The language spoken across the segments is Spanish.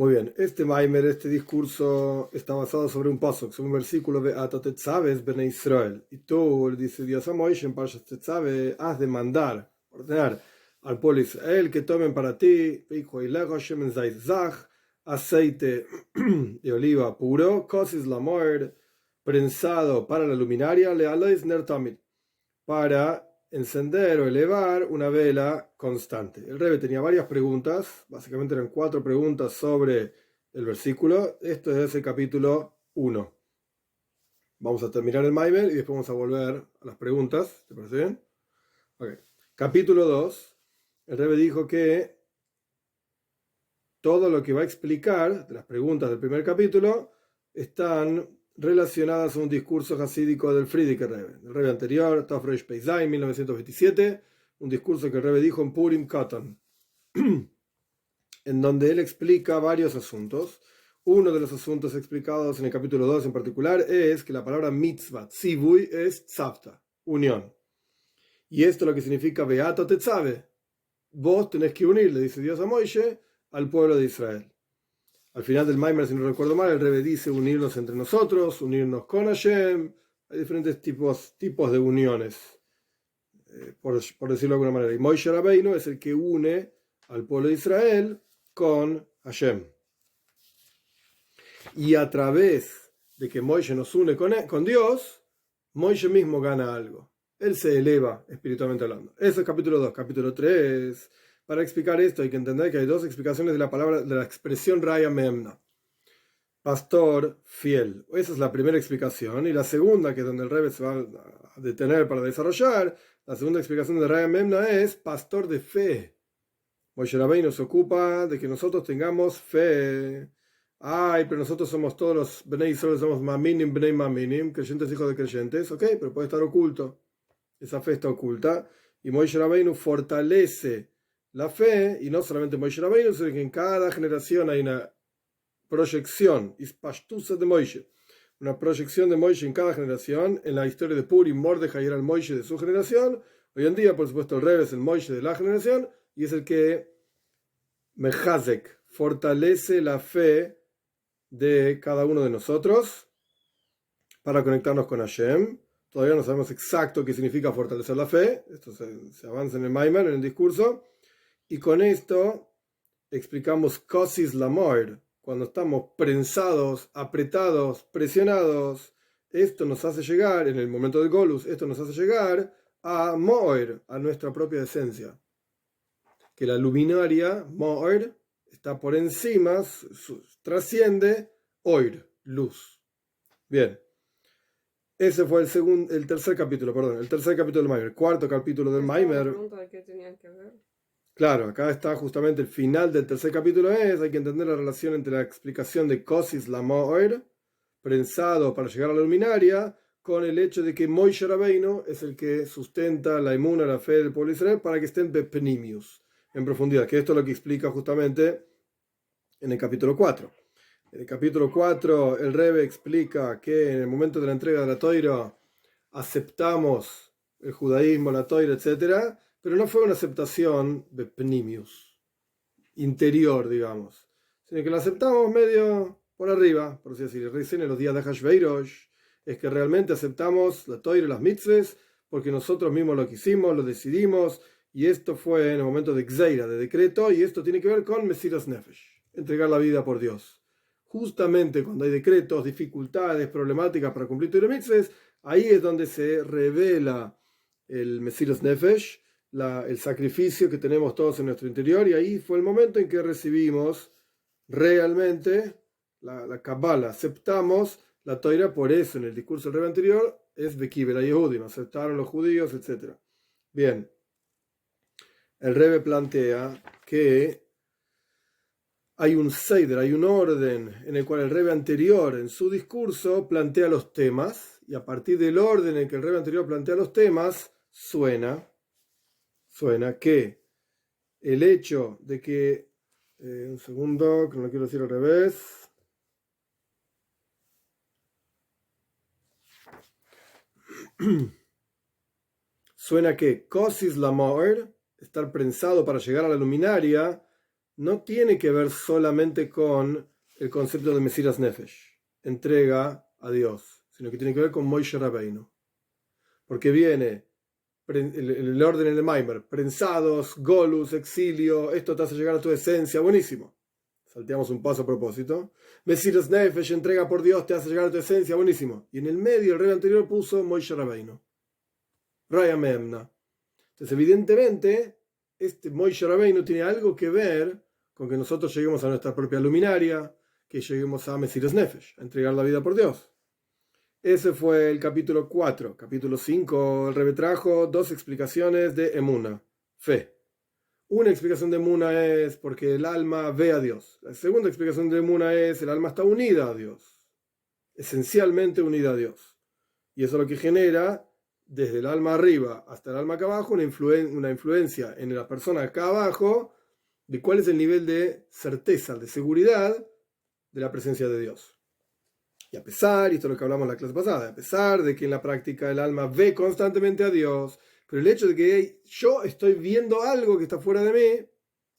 Muy bien, este Maimer, este discurso está basado sobre un pasuk, sobre un versículo de Atatetzaves Bene Israel. Y tú, dice Dios a Moisés en Parashat Tetzave, has de mandar, ordenar al pueblo de Israel que tomen para ti aceite de oliva puro, kosis lamoer, prensado para la luminaria, lealois nertamid, para encender o elevar una vela constante. El Rebbe tenía varias preguntas, básicamente eran 4 preguntas sobre el versículo. Esto es el capítulo 1. Vamos a terminar el Maimer y después vamos a volver a las preguntas. ¿Te parece bien? Okay. Capítulo 2. El Rebbe dijo que todo lo que va a explicar de las preguntas del primer capítulo están relacionadas a un discurso hasídico del Frierdiker Rebbe. El Rebbe anterior, Tafresh Peizai, 1927, un discurso que el Rebbe dijo en Purim Katan, en donde él explica varios asuntos. Uno de los asuntos explicados en el capítulo 2 en particular es que la palabra mitzvah, tzivui, es tzavta, unión. Y esto lo que significa beato tetzave. Vos tenés que unir, le dice Dios a Moisés, al pueblo de Israel. Al final del Maimer, si no recuerdo mal, el Rebbe dice unirnos entre nosotros, unirnos con Hashem. Hay diferentes tipos de uniones, por decirlo de alguna manera. Y Moisés Rabbeinu es el que une al pueblo de Israel con Hashem. Y a través de que Moisés nos une con Dios, Moisés mismo gana algo. Él se eleva espiritualmente hablando. Eso es capítulo 2. Capítulo 3. Para explicar esto hay que entender que hay 2 explicaciones de la palabra, de la expresión Raya Memna. Pastor fiel. Esa es la primera explicación. Y la segunda, que es donde el Rebbe se va a detener para desarrollar, la segunda explicación de Raya Memna es pastor de fe. Moshe Rabbeinu se ocupa de que nosotros tengamos fe. Ay, pero nosotros somos todos los Bnei Israel, somos Maminim, Bnei Maminim, creyentes, hijos de creyentes. Ok, pero puede estar oculto. Esa fe está oculta. Y Moshe Rabbeinu fortalece la fe, y no solamente Moshe Rabbeinu, sino que en cada generación hay una proyección, de Moshe, una proyección de Moshe en cada generación. En la historia de Purim, Mordejai era el Moshe de su generación. Hoy en día, por supuesto, el Rebbe es el Moshe de la generación, y es el que Mejazek fortalece la fe de cada uno de nosotros para conectarnos con Hashem. Todavía no sabemos exacto qué significa fortalecer la fe. Esto se avanza en el Maimer, en el discurso. Y con esto explicamos Kosis Lamoir. Cuando estamos prensados, apretados, presionados, esto nos hace llegar, en el momento del Golus, esto nos hace llegar a Moir, a nuestra propia esencia. Que la luminaria, Moir, está por encima, trasciende Oir, luz. Bien. Ese fue el tercer capítulo del Maimer. Cuarto capítulo del Maimer. ¿De qué tenían que ver? Claro, acá está justamente el final del tercer capítulo. Hay que entender la relación entre la explicación de Kosis Lamoir, prensado para llegar a la luminaria, con el hecho de que Moshe Rabbeinu es el que sustenta la inmuna, la fe del pueblo de Israel, para que estén bepenimius, en profundidad, que esto es lo que explica justamente en el capítulo 4. En el capítulo 4 el Rebbe explica que en el momento de la entrega de la Toira aceptamos el judaísmo, la Toira, etc., pero no fue una aceptación de pnimius, interior, digamos, sino que la aceptamos medio por arriba, por así decirlo. Recién en los días de Hashveirosh es que realmente aceptamos la Toira y las mitzvahs porque nosotros mismos lo quisimos, lo decidimos, y esto fue en el momento de Gzeira, de decreto, y esto tiene que ver con Mesiras Nefesh, entregar la vida por Dios. Justamente cuando hay decretos, dificultades, problemáticas para cumplir Torah y mitzvahs, ahí es donde se revela el Mesiras Nefesh, el sacrificio que tenemos todos en nuestro interior, y ahí fue el momento en que recibimos realmente la Kabbalah, aceptamos la Torah. Por eso en el discurso del Rebbe anterior es Bekibel Yehudim, aceptaron los judíos, etc. Bien, el Rebbe plantea que hay un Seider, hay un orden en el cual el Rebbe anterior en su discurso plantea los temas, y a partir del orden en que el Rebbe anterior plantea los temas, suena que el hecho de que, un segundo, que no lo quiero decir al revés, suena que Kosis Lamoir, estar prensado para llegar a la luminaria, no tiene que ver solamente con el concepto de Mesiras Nefesh, entrega a Dios, sino que tiene que ver con Moshe Rabbeinu. Porque viene el orden en el Maimer, prensados, golus, exilio, esto te hace llegar a tu esencia, buenísimo. Salteamos un paso a propósito. Mesiras Nefesh, entrega por Dios, te hace llegar a tu esencia, buenísimo. Y en el medio, el rey anterior puso Moshe Rabbeinu. Raya Memna. Entonces, evidentemente, este Moshe Rabbeinu tiene algo que ver con que nosotros lleguemos a nuestra propia luminaria, que lleguemos a Mesiras Nefesh, a entregar la vida por Dios. Ese fue el capítulo 4. Capítulo 5, el Rebbe trajo 2 explicaciones de Emuna, fe. Una explicación de Emuna es porque el alma ve a Dios. La segunda explicación de Emuna es el alma está unida a Dios, esencialmente unida a Dios. Y eso es lo que genera, desde el alma arriba hasta el alma acá abajo, una influencia en la persona acá abajo de cuál es el nivel de certeza, de seguridad de la presencia de Dios. Y a pesar, y esto es lo que hablamos en la clase pasada, a pesar de que en la práctica el alma ve constantemente a Dios, pero el hecho de que yo estoy viendo algo que está fuera de mí,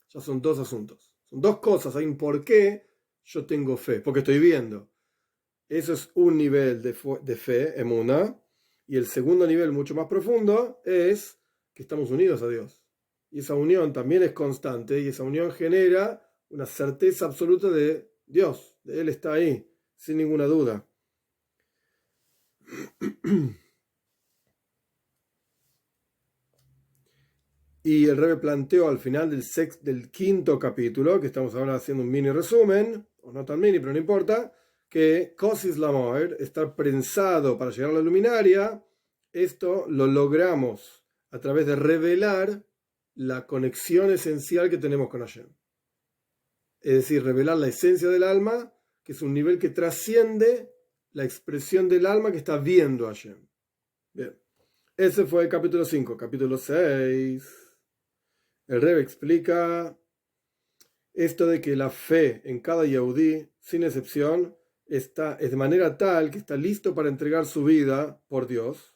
ya son 2 asuntos. Son 2 cosas. Hay un por qué yo tengo fe, porque estoy viendo. Eso es un nivel de fe, emuna. Y el segundo nivel, mucho más profundo, es que estamos unidos a Dios. Y esa unión también es constante, y esa unión genera una certeza absoluta de Dios, de Él está ahí, sin ninguna duda. Y el Rebbe planteó al final del 5.º capítulo, que estamos ahora haciendo un mini resumen, o no tan mini, pero no importa, que Kosis Lamoer, estar prensado para llegar a la luminaria, esto lo logramos a través de revelar la conexión esencial que tenemos con Hashem. Es decir, revelar la esencia del alma, que es un nivel que trasciende la expresión del alma que está viendo a Hashem. Bien, ese fue el capítulo 5. Capítulo 6. El Rebbe explica esto de que la fe en cada Yehudí, sin excepción, es de manera tal que está listo para entregar su vida por Dios.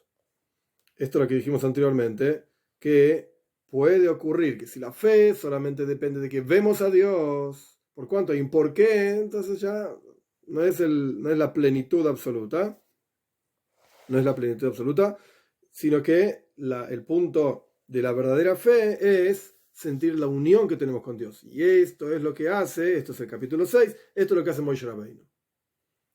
Esto es lo que dijimos anteriormente, que puede ocurrir que si la fe solamente depende de que vemos a Dios, por cuánto y por qué, entonces ya no es la plenitud absoluta, no es la plenitud absoluta, sino que el punto de la verdadera fe es sentir la unión que tenemos con Dios. Y esto es lo que hace, esto es el capítulo 6, esto es lo que hace Moshe Rabbeinu.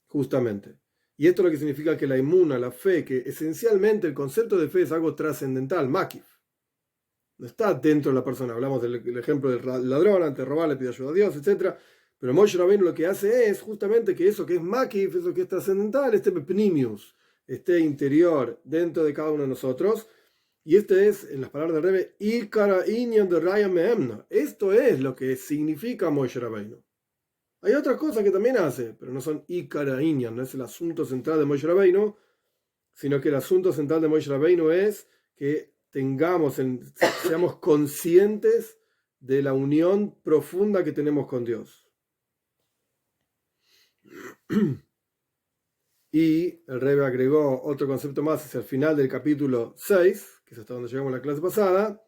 Justamente. Y esto es lo que significa que la emuna, la fe, que esencialmente el concepto de fe es algo trascendental, makif. No está dentro de la persona. Hablamos del ejemplo del ladrón, antes de robar le pide ayuda a Dios, etc. Pero Moshe Rabbeinu lo que hace es justamente que eso que es makif, eso que es trascendental, esté pnimius, esté interior dentro de cada uno de nosotros. Y este es, en las palabras del Rebbe, Ikara Inyan de Raya Meemna. Esto es lo que significa Moshe Rabbeinu. Hay otras cosas que también hace, pero no son Ikara Inyan, no es el asunto central de Moshe Rabbeinu, sino que el asunto central de Moshe Rabbeinu es que seamos conscientes de la unión profunda que tenemos con Dios. Y el Rebbe agregó otro concepto más hacia el final del capítulo 6, que es hasta donde llegamos en la clase pasada,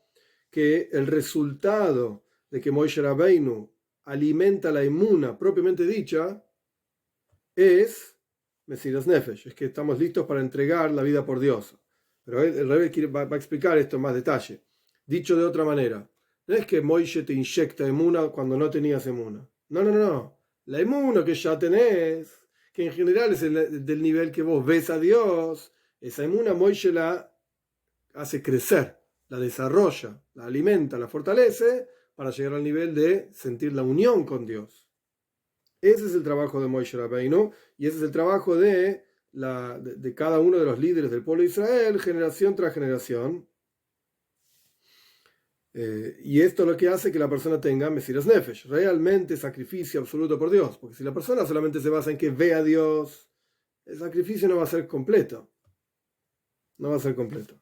que el resultado de que Moshe Rabbeinu alimenta la emuna propiamente dicha es Mesiras Nefesh, es que estamos listos para entregar la vida por Dios. Pero el Rebbe va a explicar esto en más detalle. Dicho de otra manera, no es que Moshe te inyecta emuna cuando no tenías emuna. No. La emuna que ya tenés, que en general es del nivel que vos ves a Dios, esa emuna Moshe la hace crecer, la desarrolla, la alimenta, la fortalece para llegar al nivel de sentir la unión con Dios. Ese es el trabajo de Moshe Rabbeinu y ese es el trabajo de cada uno de los líderes del pueblo de Israel, generación tras generación. Y esto es lo que hace que la persona tenga Mesiras Nefesh, realmente sacrificio absoluto por Dios. Porque si la persona solamente se basa en que ve a Dios, el sacrificio no va a ser completo. No va a ser completo.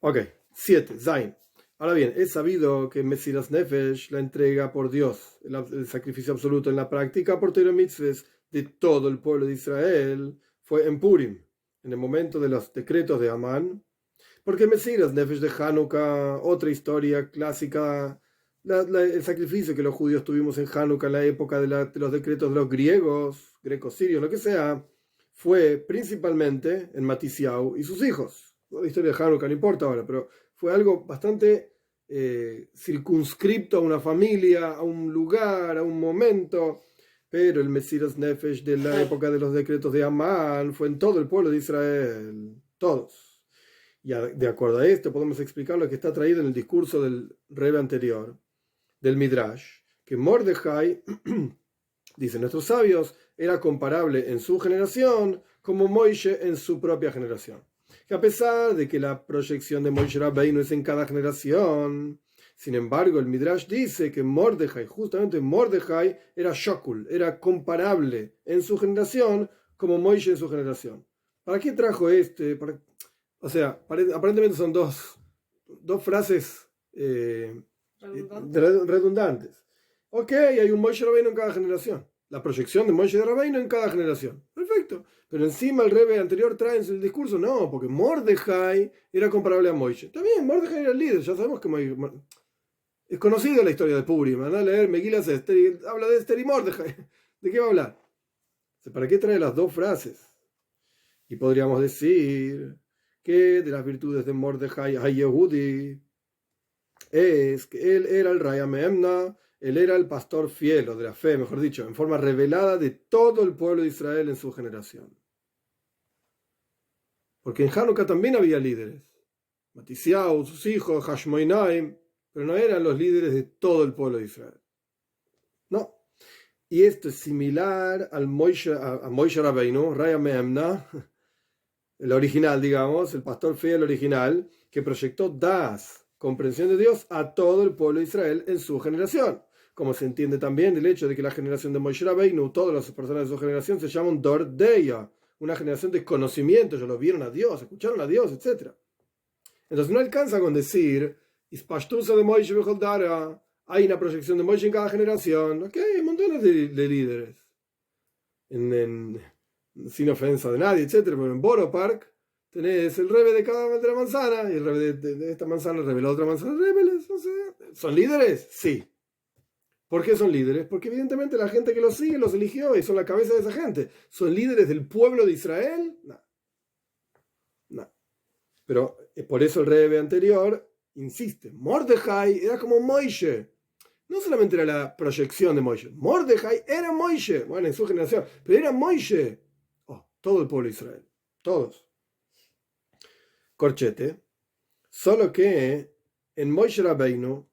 Ok, 7. Zain. Ahora bien, es sabido que Mesiras Nefesh, la entrega por Dios, el sacrificio absoluto en la práctica por Torah Mitzvahs de todo el pueblo de Israel, fue en Purim, en el momento de los decretos de Amán. Porque Mesiras Nefesh de Hanukkah, otra historia clásica, el sacrificio que los judíos tuvimos en Hanukkah en la época de los decretos de los griegos, grecos, sirios, lo que sea, fue principalmente en Matisiau y sus hijos. La historia de Hanukkah no importa ahora, pero fue algo bastante circunscripto a una familia, a un lugar, a un momento. Pero el Mesiras Nefesh de la época de los decretos de Amán fue en todo el pueblo de Israel, todos. Y de acuerdo a esto podemos explicar lo que está traído en el discurso del Rebbe anterior, del Midrash, que Mordejai, dicen nuestros sabios, era comparable en su generación como Moishe en su propia generación. Que a pesar de que la proyección de Moishe Rabbeinu es en cada generación, sin embargo el Midrash dice que Mordejai, justamente Mordejai, era Shokul, era comparable en su generación como Moishe en su generación. ¿Para qué trajo este? O sea, aparentemente son dos frases redundantes. Ok, hay un Moshe Rabbeinu en cada generación. La proyección de Moshe Rabbeinu en cada generación. Perfecto. Pero encima el Rebbe anterior trae en el discurso, no, porque Mordejai era comparable a Moshe. Está bien, Mordejai era el líder, ya sabemos que es conocida la historia de Purim. Van a leer Megilas Esther, habla de Esther y Mordejai. ¿De qué va a hablar? ¿Para qué trae las dos frases? Y podríamos decir que de las virtudes de Mordejai a Yehudi es que él era el Raya Meemna, él era el pastor fiel, o de la fe, mejor dicho, en forma revelada de todo el pueblo de Israel en su generación. Porque en Hanukkah también había líderes. Matisiau, sus hijos, Hashmoinaim, pero no eran los líderes de todo el pueblo de Israel. No. Y esto es similar a Moishe Rabbeinu, Raya Meemna, el original, digamos, el pastor fiel original, que proyectó Das, comprensión de Dios, a todo el pueblo de Israel en su generación. Como se entiende también el hecho de que la generación de Moishe Rabbeinu, todas las personas de su generación, se llaman Dor Deya, una generación de conocimiento, ellos lo vieron a Dios, escucharon a Dios, etc. Entonces no alcanza con decir, Ispashtusa de Moishe Bejoldara, hay una proyección de Moishe en cada generación, ok, hay montones de líderes. Sin ofensa de nadie, etc. Pero en Boro Park tenés el Rebbe de cada de la manzana, y el Rebbe de esta manzana reveló otra manzana, rebeldes, no sé. ¿Son líderes? Sí. ¿Por qué son líderes? Porque evidentemente la gente que los sigue los eligió y son la cabeza de esa gente. ¿Son líderes del pueblo de Israel? No. No. Pero por eso el Rebbe anterior insiste, Mordejai era como Moishe. No solamente era la proyección de Moishe, Mordejai era Moishe, bueno, en su generación, pero era Moishe. Todo el pueblo de Israel, todos. Corchete, solo que en Moishe Rabbeinu,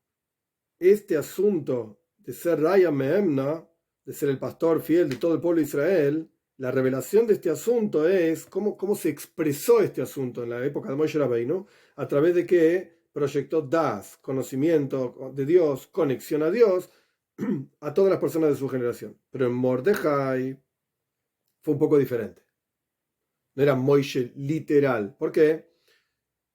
este asunto de ser Raya Meemna, de ser el pastor fiel de todo el pueblo de Israel, la revelación de este asunto es cómo se expresó este asunto en la época de Moishe Rabbeinu, a través de que proyectó Das, conocimiento de Dios, conexión a Dios, a todas las personas de su generación. Pero en Mordejai fue un poco diferente. No era Moishe literal. ¿Por qué?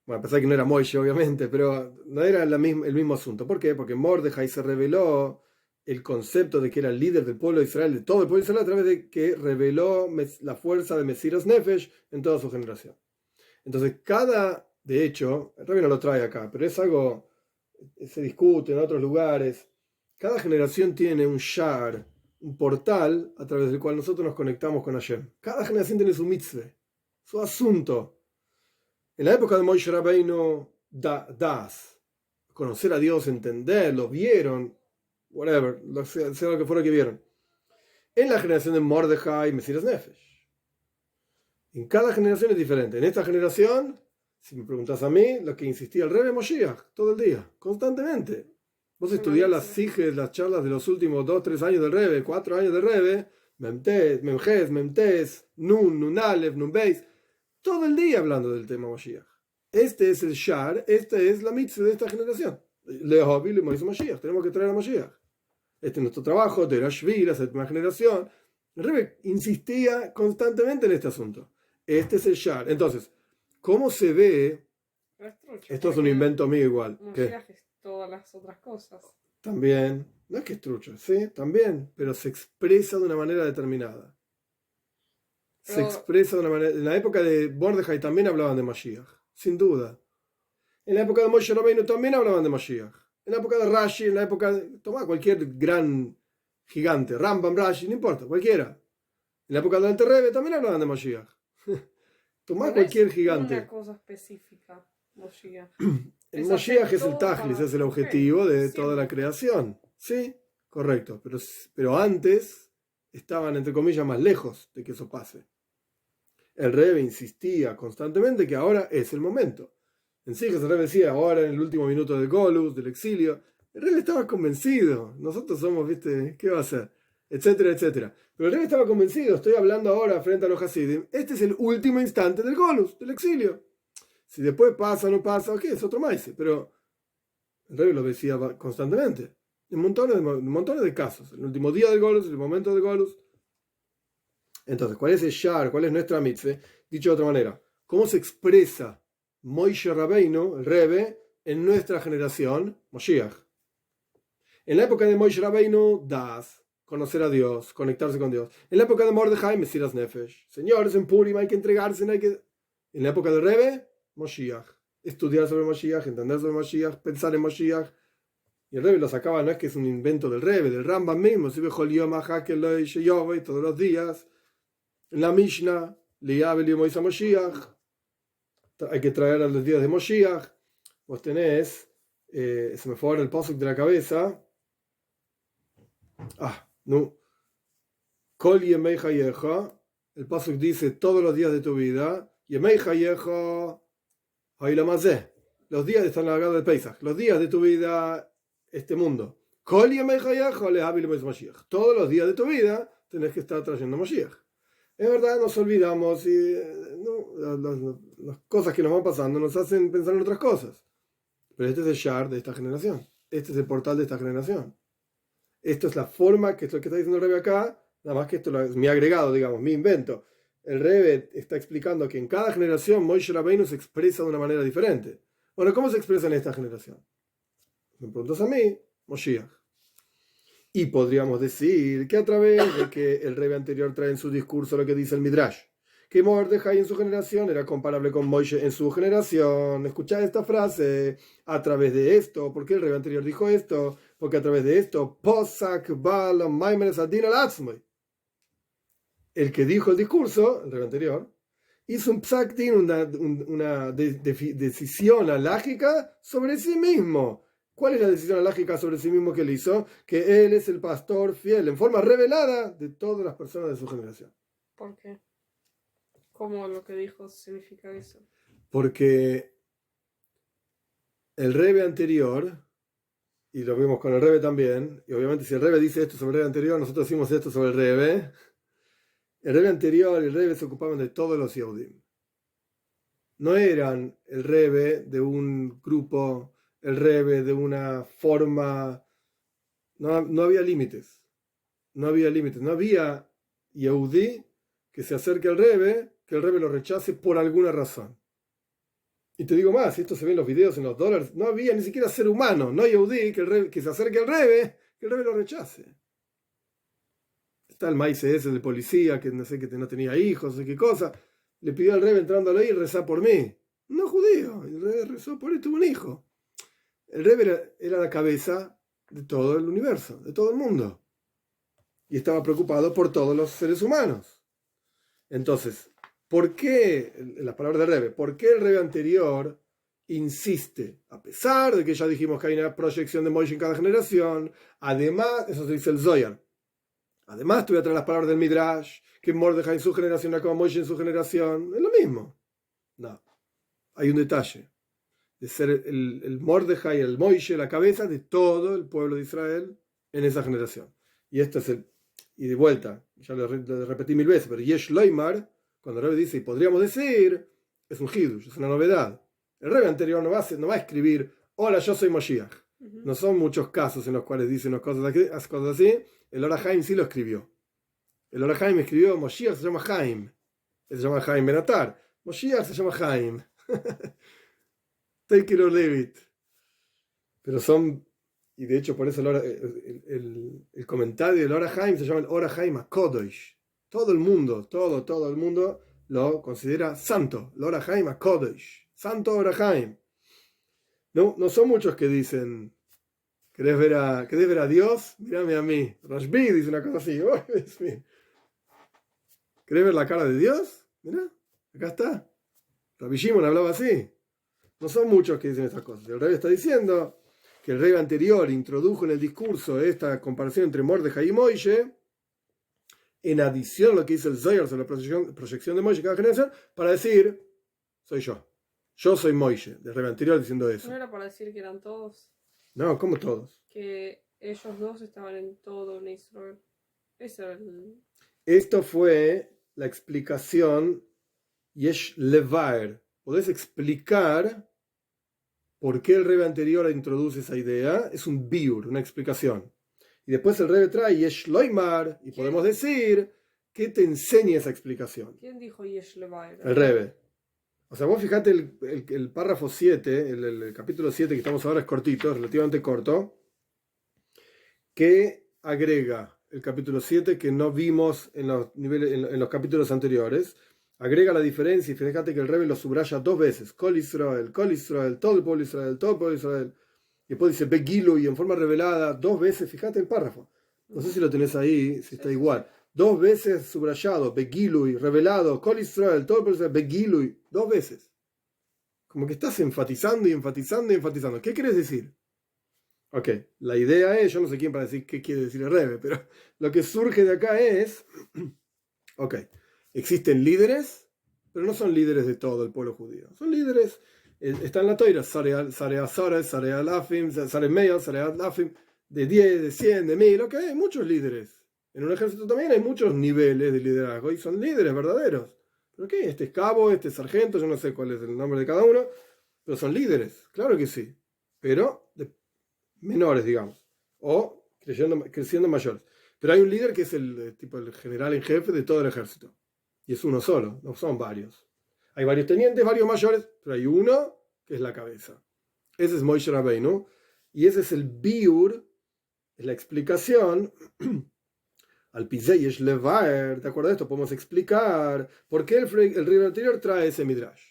Bueno, a pesar de que no era Moishe, obviamente, pero no era el mismo asunto. ¿Por qué? Porque Mordejai se reveló el concepto de que era el líder del pueblo de Israel, de todo el pueblo de Israel, a través de que reveló la fuerza de Mesiras Nefesh en toda su generación. Entonces, de hecho, el Rabbi no lo trae acá, pero es algo, se discute en otros lugares, cada generación tiene un shar, un portal a través del cual nosotros nos conectamos con Hashem. Cada generación tiene su mitzvah, su asunto. En la época de Moishe Rabbeinu, das, conocer a Dios, entenderlo, vieron, whatever, sea lo que fuera que vieron. En la generación de Mordejai, Mesiras Nefesh. En cada generación es diferente. En esta generación, si me preguntas a mí, lo que insistía el Rebbe Moshiach todo el día, constantemente. Vos estudiás las sijes, las charlas de los últimos 2-3 años del Rebbe, 4 años del Rebbe, Memjes, Memtes, Nun Aleph, Nun Beis, todo el día hablando del tema Moshiach. Este es el Shar, esta es la mitzvah de esta generación. Lehovi, Moshiach, tenemos que traer a Moshiach. Este es nuestro trabajo, de la Shvi, la séptima generación. El Rebbe insistía constantemente en este asunto. Este es el Shar. Entonces, ¿cómo se ve? Esto es un invento mío igual. Moshiach es todas las otras cosas. También, no es que es trucho, sí, también, pero se expresa de una manera determinada. Se expresa de una manera. En la época de Mordejai también hablaban de Mashiach, sin duda. En la época de Moshe Rabbeinu también hablaban de Mashiach. En la época de Rashi, en la época de... Tomá cualquier gran gigante, Rambam, Rashi, no importa, cualquiera. En la época del Alter Rebbe también hablaban de Mashiach. Tomá No cualquier es gigante. una cosa específica, Moshiach. El Es Moshiach hacer es el todo Tajlis, para- es el ok, objetivo de toda siempre. la creación. Sí, correcto. Pero antes estaban, entre comillas, más lejos de que eso pase. El Rebbe insistía constantemente que ahora es el momento. En sí, que el Rebbe decía, ahora en el último minuto del Golus, del exilio. El Rebbe estaba convencido. Nosotros somos, ¿viste? ¿Qué va a hacer? Etcétera, etcétera. Pero el Rebbe estaba convencido. Estoy hablando ahora frente a los Hasidim. Este es el último instante del Golus, del exilio. Si después pasa o no pasa, ok, es otro maíz. Pero el Rebbe lo decía constantemente. En montones de casos. El último día del Golus, el momento del Golus. Entonces, ¿cuál es el Shar? ¿Cuál es nuestra mitzvah? Dicho de otra manera, ¿cómo se expresa Moishe Rabbeinu, el Rebbe, en nuestra generación? Moshiach. En la época de Moishe Rabbeinu, Das, conocer a Dios, conectarse con Dios. En la época de Mordejai, Mesiras Nefesh. Señores, en Purim hay que entregarse, no hay que... En la época del Rebbe, Moshiach. Estudiar sobre Moshiach, entender sobre Moshiach, pensar en Moshiach. Y el Rebbe lo sacaba, no es que es un invento del Rebbe, del Rambam mismo. Si ve Joliom, Hakeloi, Sheyove, todos los días. En la Mishnah, Liabel y Moisés Moshiach, hay que traer a los días de Moshiach. Vos tenés, se me fue ahora el pasuk de la cabeza. No. Kol Yemei Hayecha, el pasuk dice todos los días de tu vida. Yemei Hayecha, Hailamazeh, los días están largados del Pesach, los días de tu vida, este mundo. Kol Yemei Hayecha, Liabel y Moisés Moshiach, todos los días de tu vida tenés que estar trayendo Moshiach. Es verdad, nos olvidamos y las cosas que nos van pasando nos hacen pensar en otras cosas. Pero este es el Shar de esta generación. Este es el portal de esta generación. Esto es la forma, que es lo que está diciendo el Rebbe acá, nada más que esto es mi agregado, digamos, mi invento. El Rebbe está explicando que en cada generación Moshe Rabbeinu se expresa de una manera diferente. Bueno, ¿cómo se expresa en esta generación? Me preguntas a mí, Moshiach. Y podríamos decir que a través de que el Rebbe anterior trae en su discurso lo que dice el Midrash, que Mordejai en su generación era comparable con Moishe en su generación. Escuchad esta frase, a través de esto, ¿por qué el Rebbe anterior dijo esto? Porque a través de esto, Posak Bal Maimeres Adin al Atzmoy. El que dijo el discurso, el Rebbe anterior, hizo un psak din, una decisión alágica sobre sí mismo. ¿Cuál es la decisión alágica sobre sí mismo que él hizo? Que él es el pastor fiel, en forma revelada, de todas las personas de su generación. ¿Por qué? ¿Cómo lo que dijo significa eso? Porque el Rebbe anterior, y lo vimos con el Rebbe también, y obviamente si el Rebbe dice esto sobre el Rebbe anterior, nosotros decimos esto sobre el Rebbe. El Rebbe anterior y el Rebbe se ocupaban de todos los Yehudim. No eran el Rebbe de un grupo, el Rebbe de una forma. No había límites. No había límites. No había Yehudí que se acerque al Rebbe, que el Rebbe lo rechace por alguna razón. Y te digo más, esto se ve en los videos, en los dólares, no había ni siquiera ser humano, no Yehudí que se acerque al Rebbe, que el Rebbe lo rechace. Está el maíz ese de policía, que no sé, que no tenía hijos, no sé qué cosa. Le pidió al Rebbe entrándole ahí, rezar por mí. No judío, el Rebbe rezó por él, tuvo un hijo. El Rebbe era la cabeza de todo el universo, de todo el mundo. Y estaba preocupado por todos los seres humanos. Entonces, ¿por qué, en las palabras del Rebbe, por qué el Rebbe anterior insiste, a pesar de que ya dijimos que hay una proyección de Moshe en cada generación, además, eso se dice el Zohar, además te voy a traer las palabras del Midrash, que Mordejai en su generación era como Moshe en su generación, es lo mismo. No, hay un detalle, de ser el Mordejai, el Moshe, la cabeza de todo el pueblo de Israel en esa generación. Y esto es y de vuelta, ya lo repetí mil veces, pero Yesh Loimar, cuando el Rebbe dice, y podríamos decir, es un hidush, es una novedad. El Rebbe anterior no va a escribir, hola, yo soy Moshiach. No son muchos casos en los cuales dicen las cosas así. El Ora Haim sí lo escribió. El Ora Haim escribió, Moshiach se llama Haim. Se llama Haim Benatar. Moshiach se llama Haim. Take it or leave it. Pero son, y de hecho por eso el comentario del Ora Haim se llama el Ora Haim HaKodesh. Todo el mundo lo considera santo. El Ora Haim HaKodesh. Santo Ora Haim. No son muchos que dicen, ¿querés ver a Dios? Mírame a mí. Rashbi dice una cosa así. ¡Oh, Dios mío! ¿Querés ver la cara de Dios? Mirá, acá está. Rabbi Shimon hablaba así. No son muchos que dicen estas cosas. El rey está diciendo que el rey anterior introdujo en el discurso esta comparación entre Mordejai y Moishe, en adición a lo que dice el Zohar sobre la proyección de Moishe cada generación, para decir, soy yo. Yo soy Moishe, del rey anterior diciendo eso. ¿No era para decir que eran todos? No, ¿cómo todos? Que ellos dos estaban en todo en Israel. Ese era el... Esto fue la explicación Yesh Levaer. Podés explicar por qué el rey anterior introduce esa idea. Es un biur, una explicación. Y después el rey trae Yesh Loimar y podemos decir ¿qué te enseña esa explicación? ¿Quién dijo Yesh Levaer? El Rebe. O sea, vos fijate el párrafo 7, el capítulo 7 que estamos ahora es cortito, relativamente corto, que agrega el capítulo 7 que no vimos en los capítulos anteriores. Agrega la diferencia y fíjate que el Rebe lo subraya dos veces. Kol Israel, todo el pueblo de Israel, todo el pueblo de Israel. Y después dice Begilu y en forma revelada dos veces. Fíjate el párrafo. No sé si lo tenés ahí, si está igual. Dos veces subrayado, Begilui, revelado, Kol Israel, todo el pueblo de Israel, Begilui, dos veces. Como que estás enfatizando y enfatizando y enfatizando. ¿Qué quieres decir? Ok, la idea es, yo no sé quién para decir qué quiere decir el Rebe, pero lo que surge de acá es, ok, existen líderes, pero no son líderes de todo el pueblo judío. Son líderes, está en la toira, Sare Azores, Sare Alafim, Sare Meir, Sare Alafim, de 10, de 100, de 1000, ok, hay muchos líderes. En un ejército también hay muchos niveles de liderazgo y son líderes verdaderos. ¿Pero qué? Este es cabo, este es sargento, yo no sé cuál es el nombre de cada uno, pero son líderes, claro que sí, pero menores, digamos, o creciendo mayores. Pero hay un líder que es el general en jefe de todo el ejército, y es uno solo, no son varios. Hay varios tenientes, varios mayores, pero hay uno que es la cabeza. Ese es Moshe Rabbeinu, y ese es el biur, es la explicación. Al Pizeyesh Levaer, ¿te acuerdas de esto? Podemos explicar por qué el rey anterior trae ese midrash.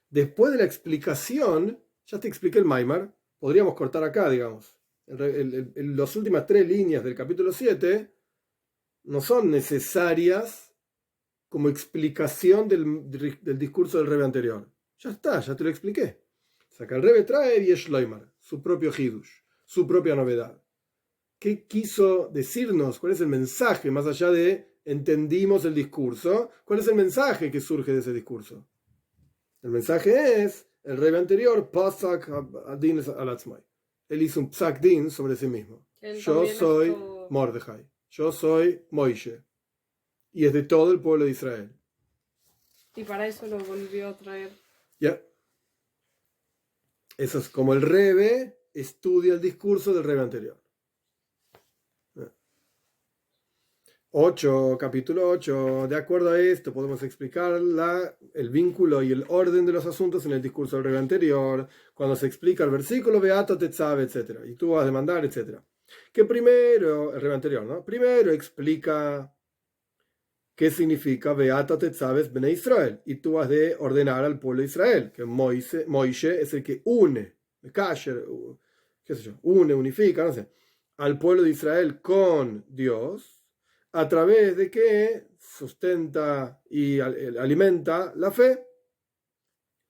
Después de la explicación, ya te expliqué el Maimar, podríamos cortar acá, digamos. Las últimas 3 líneas del capítulo 7 no son necesarias como explicación del discurso del rey anterior. Ya está, ya te lo expliqué. O sea, que el rey trae Yesh Loimar, su propio Hidush, su propia novedad. ¿Qué quiso decirnos? ¿Cuál es el mensaje? Más allá de entendimos el discurso, ¿cuál es el mensaje que surge de ese discurso? El mensaje es, el rey anterior, Pasak Adin Alatzmai. Él hizo un Psak Din sobre sí mismo. Yo soy Mordejai. Yo soy Moishe. Y es de todo el pueblo de Israel. Y para eso lo volvió a traer. Ya. Eso es como el Rebe estudia el discurso del rey anterior. 8, capítulo 8. De acuerdo a esto, podemos explicar el vínculo y el orden de los asuntos en el discurso del rey anterior, cuando se explica el versículo Beato Tetzabe, etc. Y tú vas a demandar, etc. Que primero, el rey anterior, ¿no? Primero explica qué significa Beato Tetzabe Bnei Israel. Y tú has de ordenar al pueblo de Israel, que Moishe es el que une, Kasher, qué sé yo, unifica, no sé, al pueblo de Israel con Dios, a través de que sustenta y alimenta la fe.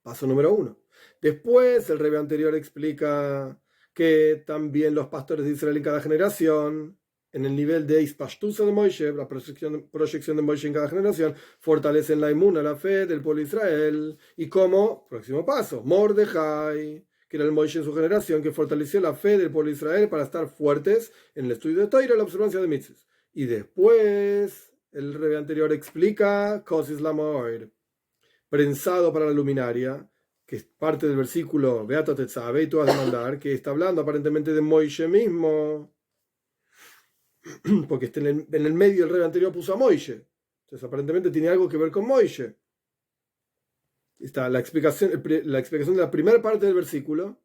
Paso número 1. Después el rey anterior explica que también los pastores de Israel en cada generación, en el nivel de Ispashtusa de Moishe, la proyección de Moishe en cada generación, fortalecen la inmuna, la fe del pueblo de Israel. Y como, próximo paso, Mordejai, que era el Moishe en su generación, que fortaleció la fe del pueblo de Israel para estar fuertes en el estudio de Torah y la observancia de mitzvot. Y después el rey anterior explica Kosis Lamoir, prensado para la luminaria, que es parte del versículo Beato Tetzabe, y tú vas a demandar, que está hablando aparentemente de Moishe mismo, porque en el medio el rey anterior puso a Moishe, entonces aparentemente tiene algo que ver con Moishe. Está la explicación de la primera parte del versículo,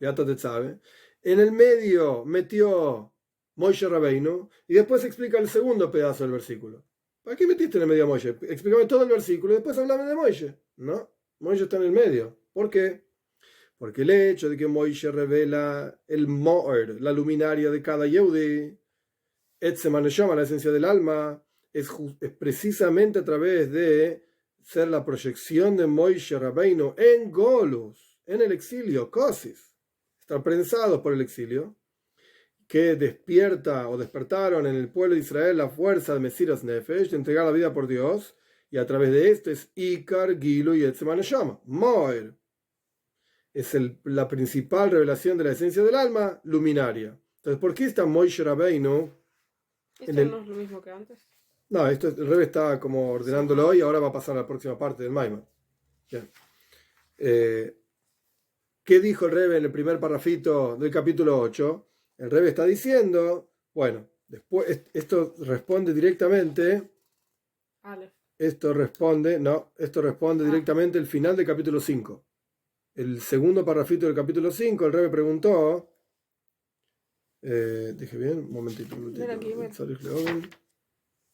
Beato Tetzabe, en el medio metió Moshe Rabbeinu, y después explica el segundo pedazo del versículo. ¿Para qué metiste en el medio a Moshe? Explícame todo el versículo y después hablame de Moshe. No, Moshe está en el medio. ¿Por qué? Porque el hecho de que Moishe revela el Mo'er, la luminaria de cada Yehudi, Etzem HaNeshama, la esencia del alma, es precisamente a través de ser la proyección de Moishe Rabbeinu en Golus, en el exilio, Kosis, estar prensados por el exilio, que despierta o despertaron en el pueblo de Israel la fuerza de Mesiras Nefesh, de entregar la vida por Dios, y a través de esto es Ikar, Gilu y Etzem HaNeshama, Mo'er. Es la principal revelación de la esencia del alma, luminaria. Entonces, ¿por qué está Moishe Rabbeinu? ¿Esto no es lo mismo que antes? No, esto el Rebbe está como ordenándolo y ahora va a pasar a la próxima parte del Maimon. Bien. ¿Qué dijo el Rebbe en el primer parrafito del capítulo 8? El Rebbe está diciendo, bueno, después esto responde directamente. Esto responde directamente al final del capítulo 5. El segundo parrafito del capítulo 5, el Rebbe preguntó. Dije bien, un momentito.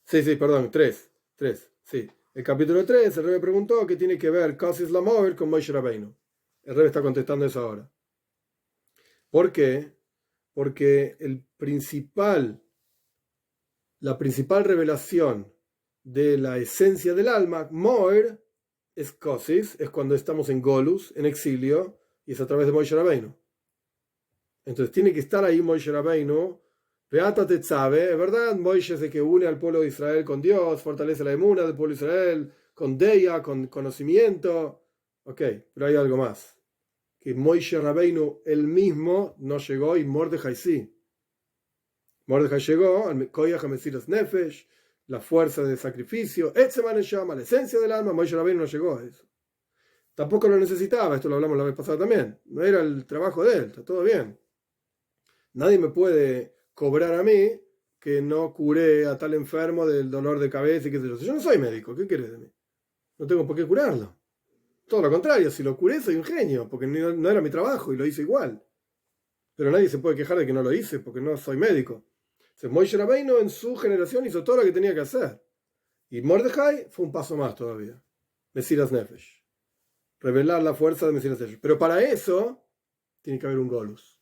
Sí, perdón, 3. Sí. El capítulo 3, el Rebbe preguntó qué tiene que ver Kosis Lamover con Moshe Rabbeinu. El Rebbe está contestando eso ahora. ¿Por qué? Porque la principal revelación de la esencia del alma, Moer, es Kosis, es cuando estamos en Golus, en exilio, y es a través de Moshe Rabbeinu. Entonces tiene que estar ahí Moshe Rabbeinu. Beata Tetzabe, es verdad, Moshe es el que une al pueblo de Israel con Dios, fortalece la emuna del pueblo de Israel, con Deya, con conocimiento. Ok, pero hay algo más. Que Moshe Rabbeinu él mismo no llegó y Mordejai sí. Mordejai llegó al Koyach HaMesiras Nefesh, la fuerza de sacrificio, Etzem HaNeshama, la esencia del alma. Moshe Rabbeinu no llegó a eso. Tampoco lo necesitaba, esto lo hablamos la vez pasada también. No era el trabajo de él, está todo bien. Nadie me puede cobrar a mí que no curé a tal enfermo del dolor de cabeza y qué sé yo. Yo no soy médico, ¿qué querés de mí? No tengo por qué curarlo. Todo lo contrario, si lo curé soy un genio, porque no era mi trabajo y lo hice igual. Pero nadie se puede quejar de que no lo hice, porque no soy médico. Moshe Rabbeinu en su generación hizo todo lo que tenía que hacer. Y Mordejai fue un paso más todavía. Mesiras Nefesh. Revelar la fuerza de Mesiras Nefesh. Pero para eso tiene que haber un Golus.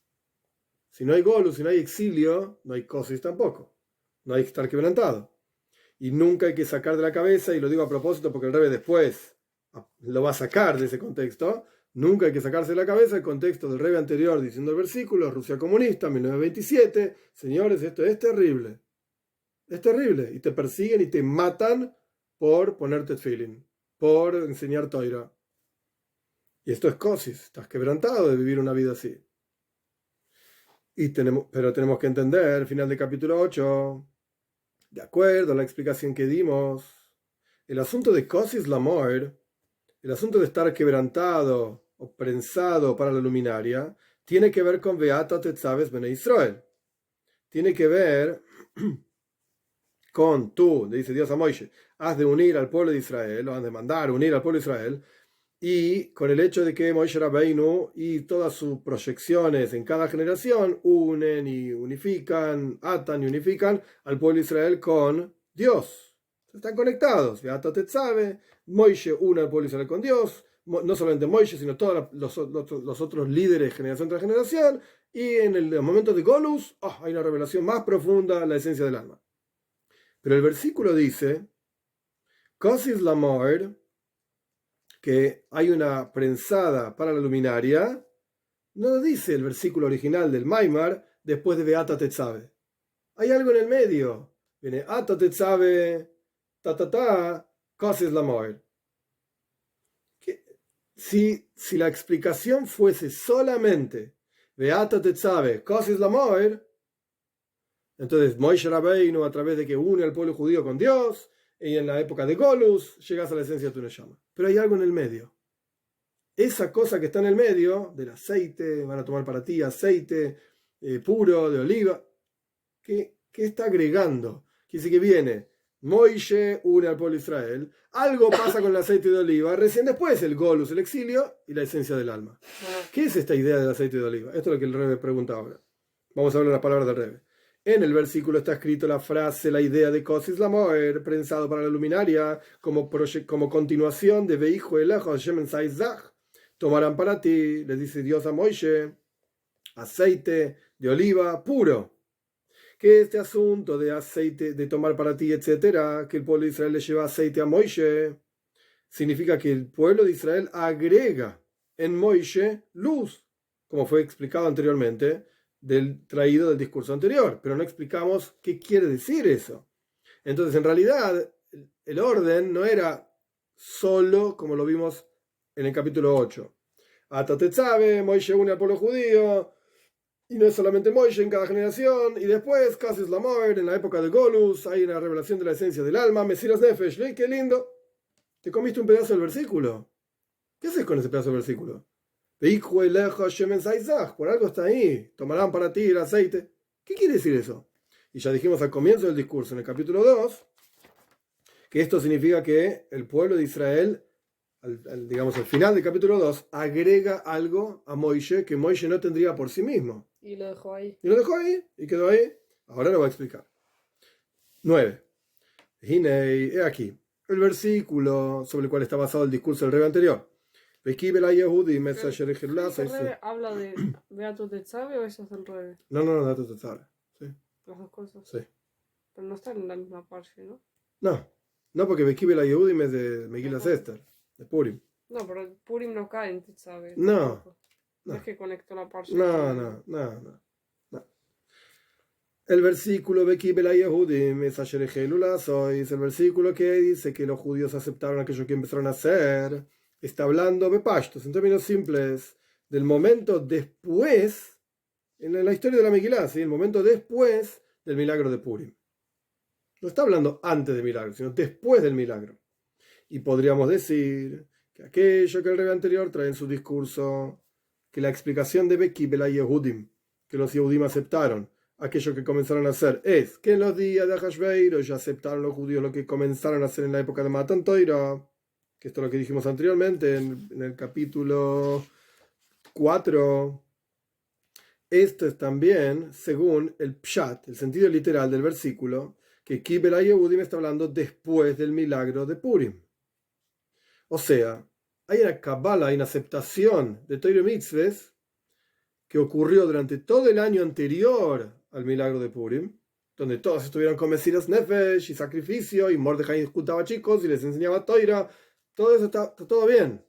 Si no hay Golus, si no hay exilio, no hay Kosis tampoco. No hay que estar quebrantado. Y nunca hay que sacar de la cabeza, y lo digo a propósito porque el Rebbe después lo va a sacar de ese contexto, nunca hay que sacarse de la cabeza el contexto del Rebbe anterior diciendo el versículo, Rusia comunista, 1927, señores, esto es terrible. Es terrible. Y te persiguen y te matan por ponerte tefilin, por enseñar Toira. Y esto es Kosis, estás quebrantado de vivir una vida así. Pero tenemos que entender, el final del capítulo 8, de acuerdo a la explicación que dimos, el asunto de Kosis Lamoer, el asunto de estar quebrantado o prensado para la luminaria, tiene que ver con Beata Tetzaves Bene Israel. Tiene que ver con tú, le dice Dios a Moisés, has de unir al pueblo de Israel, o has de mandar unir al pueblo de Israel, y con el hecho de que Moshe Rabbeinu y todas sus proyecciones en cada generación unen y unifican, atan y unifican al pueblo de Israel con Dios. Están conectados. Beata Tetzabe, Moshe une al pueblo de Israel con Dios, no solamente Moshe, sino todos los otros líderes generación tras generación, y en el momento de Golus hay una revelación más profunda, la esencia del alma. Pero el versículo dice, Kosis Lamoer, que hay una prensada para la luminaria, no dice el versículo original del Maimar después de Beata Tetzabe. Hay algo en el medio. Viene Ata Tetzabe, Kosis Lamoer. Si la explicación fuese solamente Beata Tetzabe, Kosis Lamoer, entonces Moshe Rabbeinu, a través de que une al pueblo judío con Dios, y en la época de Golus llegas a la esencia de tu Neshama. Pero hay algo en el medio. Esa cosa que está en el medio, del aceite, van a tomar para ti aceite puro de oliva, ¿qué está agregando? Quiere decir que viene Moishe une al pueblo de Israel, algo pasa con el aceite de oliva, recién después el Golus, el exilio y la esencia del alma. ¿Qué es esta idea del aceite de oliva? Esto es lo que el Rebbe pregunta ahora. Vamos a hablar la palabra del Rebbe. En el versículo está escrito la frase, la idea de Kosis Lamoer, prensado para la luminaria, como continuación de Veijo el Shemen Saizach, tomarán para ti, le dice Dios a Moishe, aceite de oliva puro. Que este asunto de aceite, de tomar para ti, etcétera, que el pueblo de Israel le lleva aceite a Moishe, significa que el pueblo de Israel agrega en Moishe luz, como fue explicado anteriormente, traído del discurso anterior, pero no explicamos qué quiere decir eso. Entonces, en realidad, el orden no era solo como lo vimos en el capítulo 8. Hasta Tetzabe, Moishe une al pueblo judío, y no es solamente Moishe en cada generación, y después, Casis Lamoer, en la época de Golus, hay una revelación de la esencia del alma, Mesiras Nefesh, ¿lee? ¡Qué lindo! Te comiste un pedazo del versículo. ¿Qué haces con ese pedazo del versículo? Por algo está ahí. Tomarán para ti el aceite. ¿Qué quiere decir eso? Y ya dijimos al comienzo del discurso, en el capítulo 2, que esto significa que el pueblo de Israel, digamos al final del capítulo 2, agrega algo a Moishe que Moishe no tendría por sí mismo. Y lo dejó ahí. Y lo dejó ahí, y quedó ahí. Ahora lo voy a explicar. 9. He aquí el versículo sobre el cual está basado el discurso del rey anterior. ¿Habla de Beato Tetzabe o eso es del rey? No, Beato Tetzabe. ¿Sí? Las dos cosas. Sí. Pero no están en la misma parte, ¿no? No, porque Bekibe la Yehudim es de Megilas Esther, de Purim. No, pero Purim no cae en Tetzabe. No. No es que conectó la parte. No. El versículo Bekibe la Yehudim es el versículo que dice que los judíos aceptaron aquello que empezaron a hacer. Está hablando de Pashtos, en términos simples, del momento después, en la historia de la Megilá, ¿sí? El momento después del milagro de Purim. No está hablando antes del milagro, sino después del milagro. Y podríamos decir que aquello que el rey anterior trae en su discurso, que la explicación de Beki Bela Yehudim, que los Yehudim aceptaron, aquello que comenzaron a hacer, es que en los días de Ahashverosh ya aceptaron los judíos lo que comenzaron a hacer en la época de Matan Torah, que esto es lo que dijimos anteriormente en el capítulo 4. Esto es también, según el Pshat, el sentido literal del versículo, que Kibel Yehudim está hablando después del milagro de Purim. O sea, hay una Kabbalah, hay una aceptación de Torah Mitzvahs que ocurrió durante todo el año anterior al milagro de Purim, donde todos estuvieron con Mesiras Nefesh y sacrificio, y Mordejai juntaba chicos y les enseñaba Torah. Todo eso está todo bien.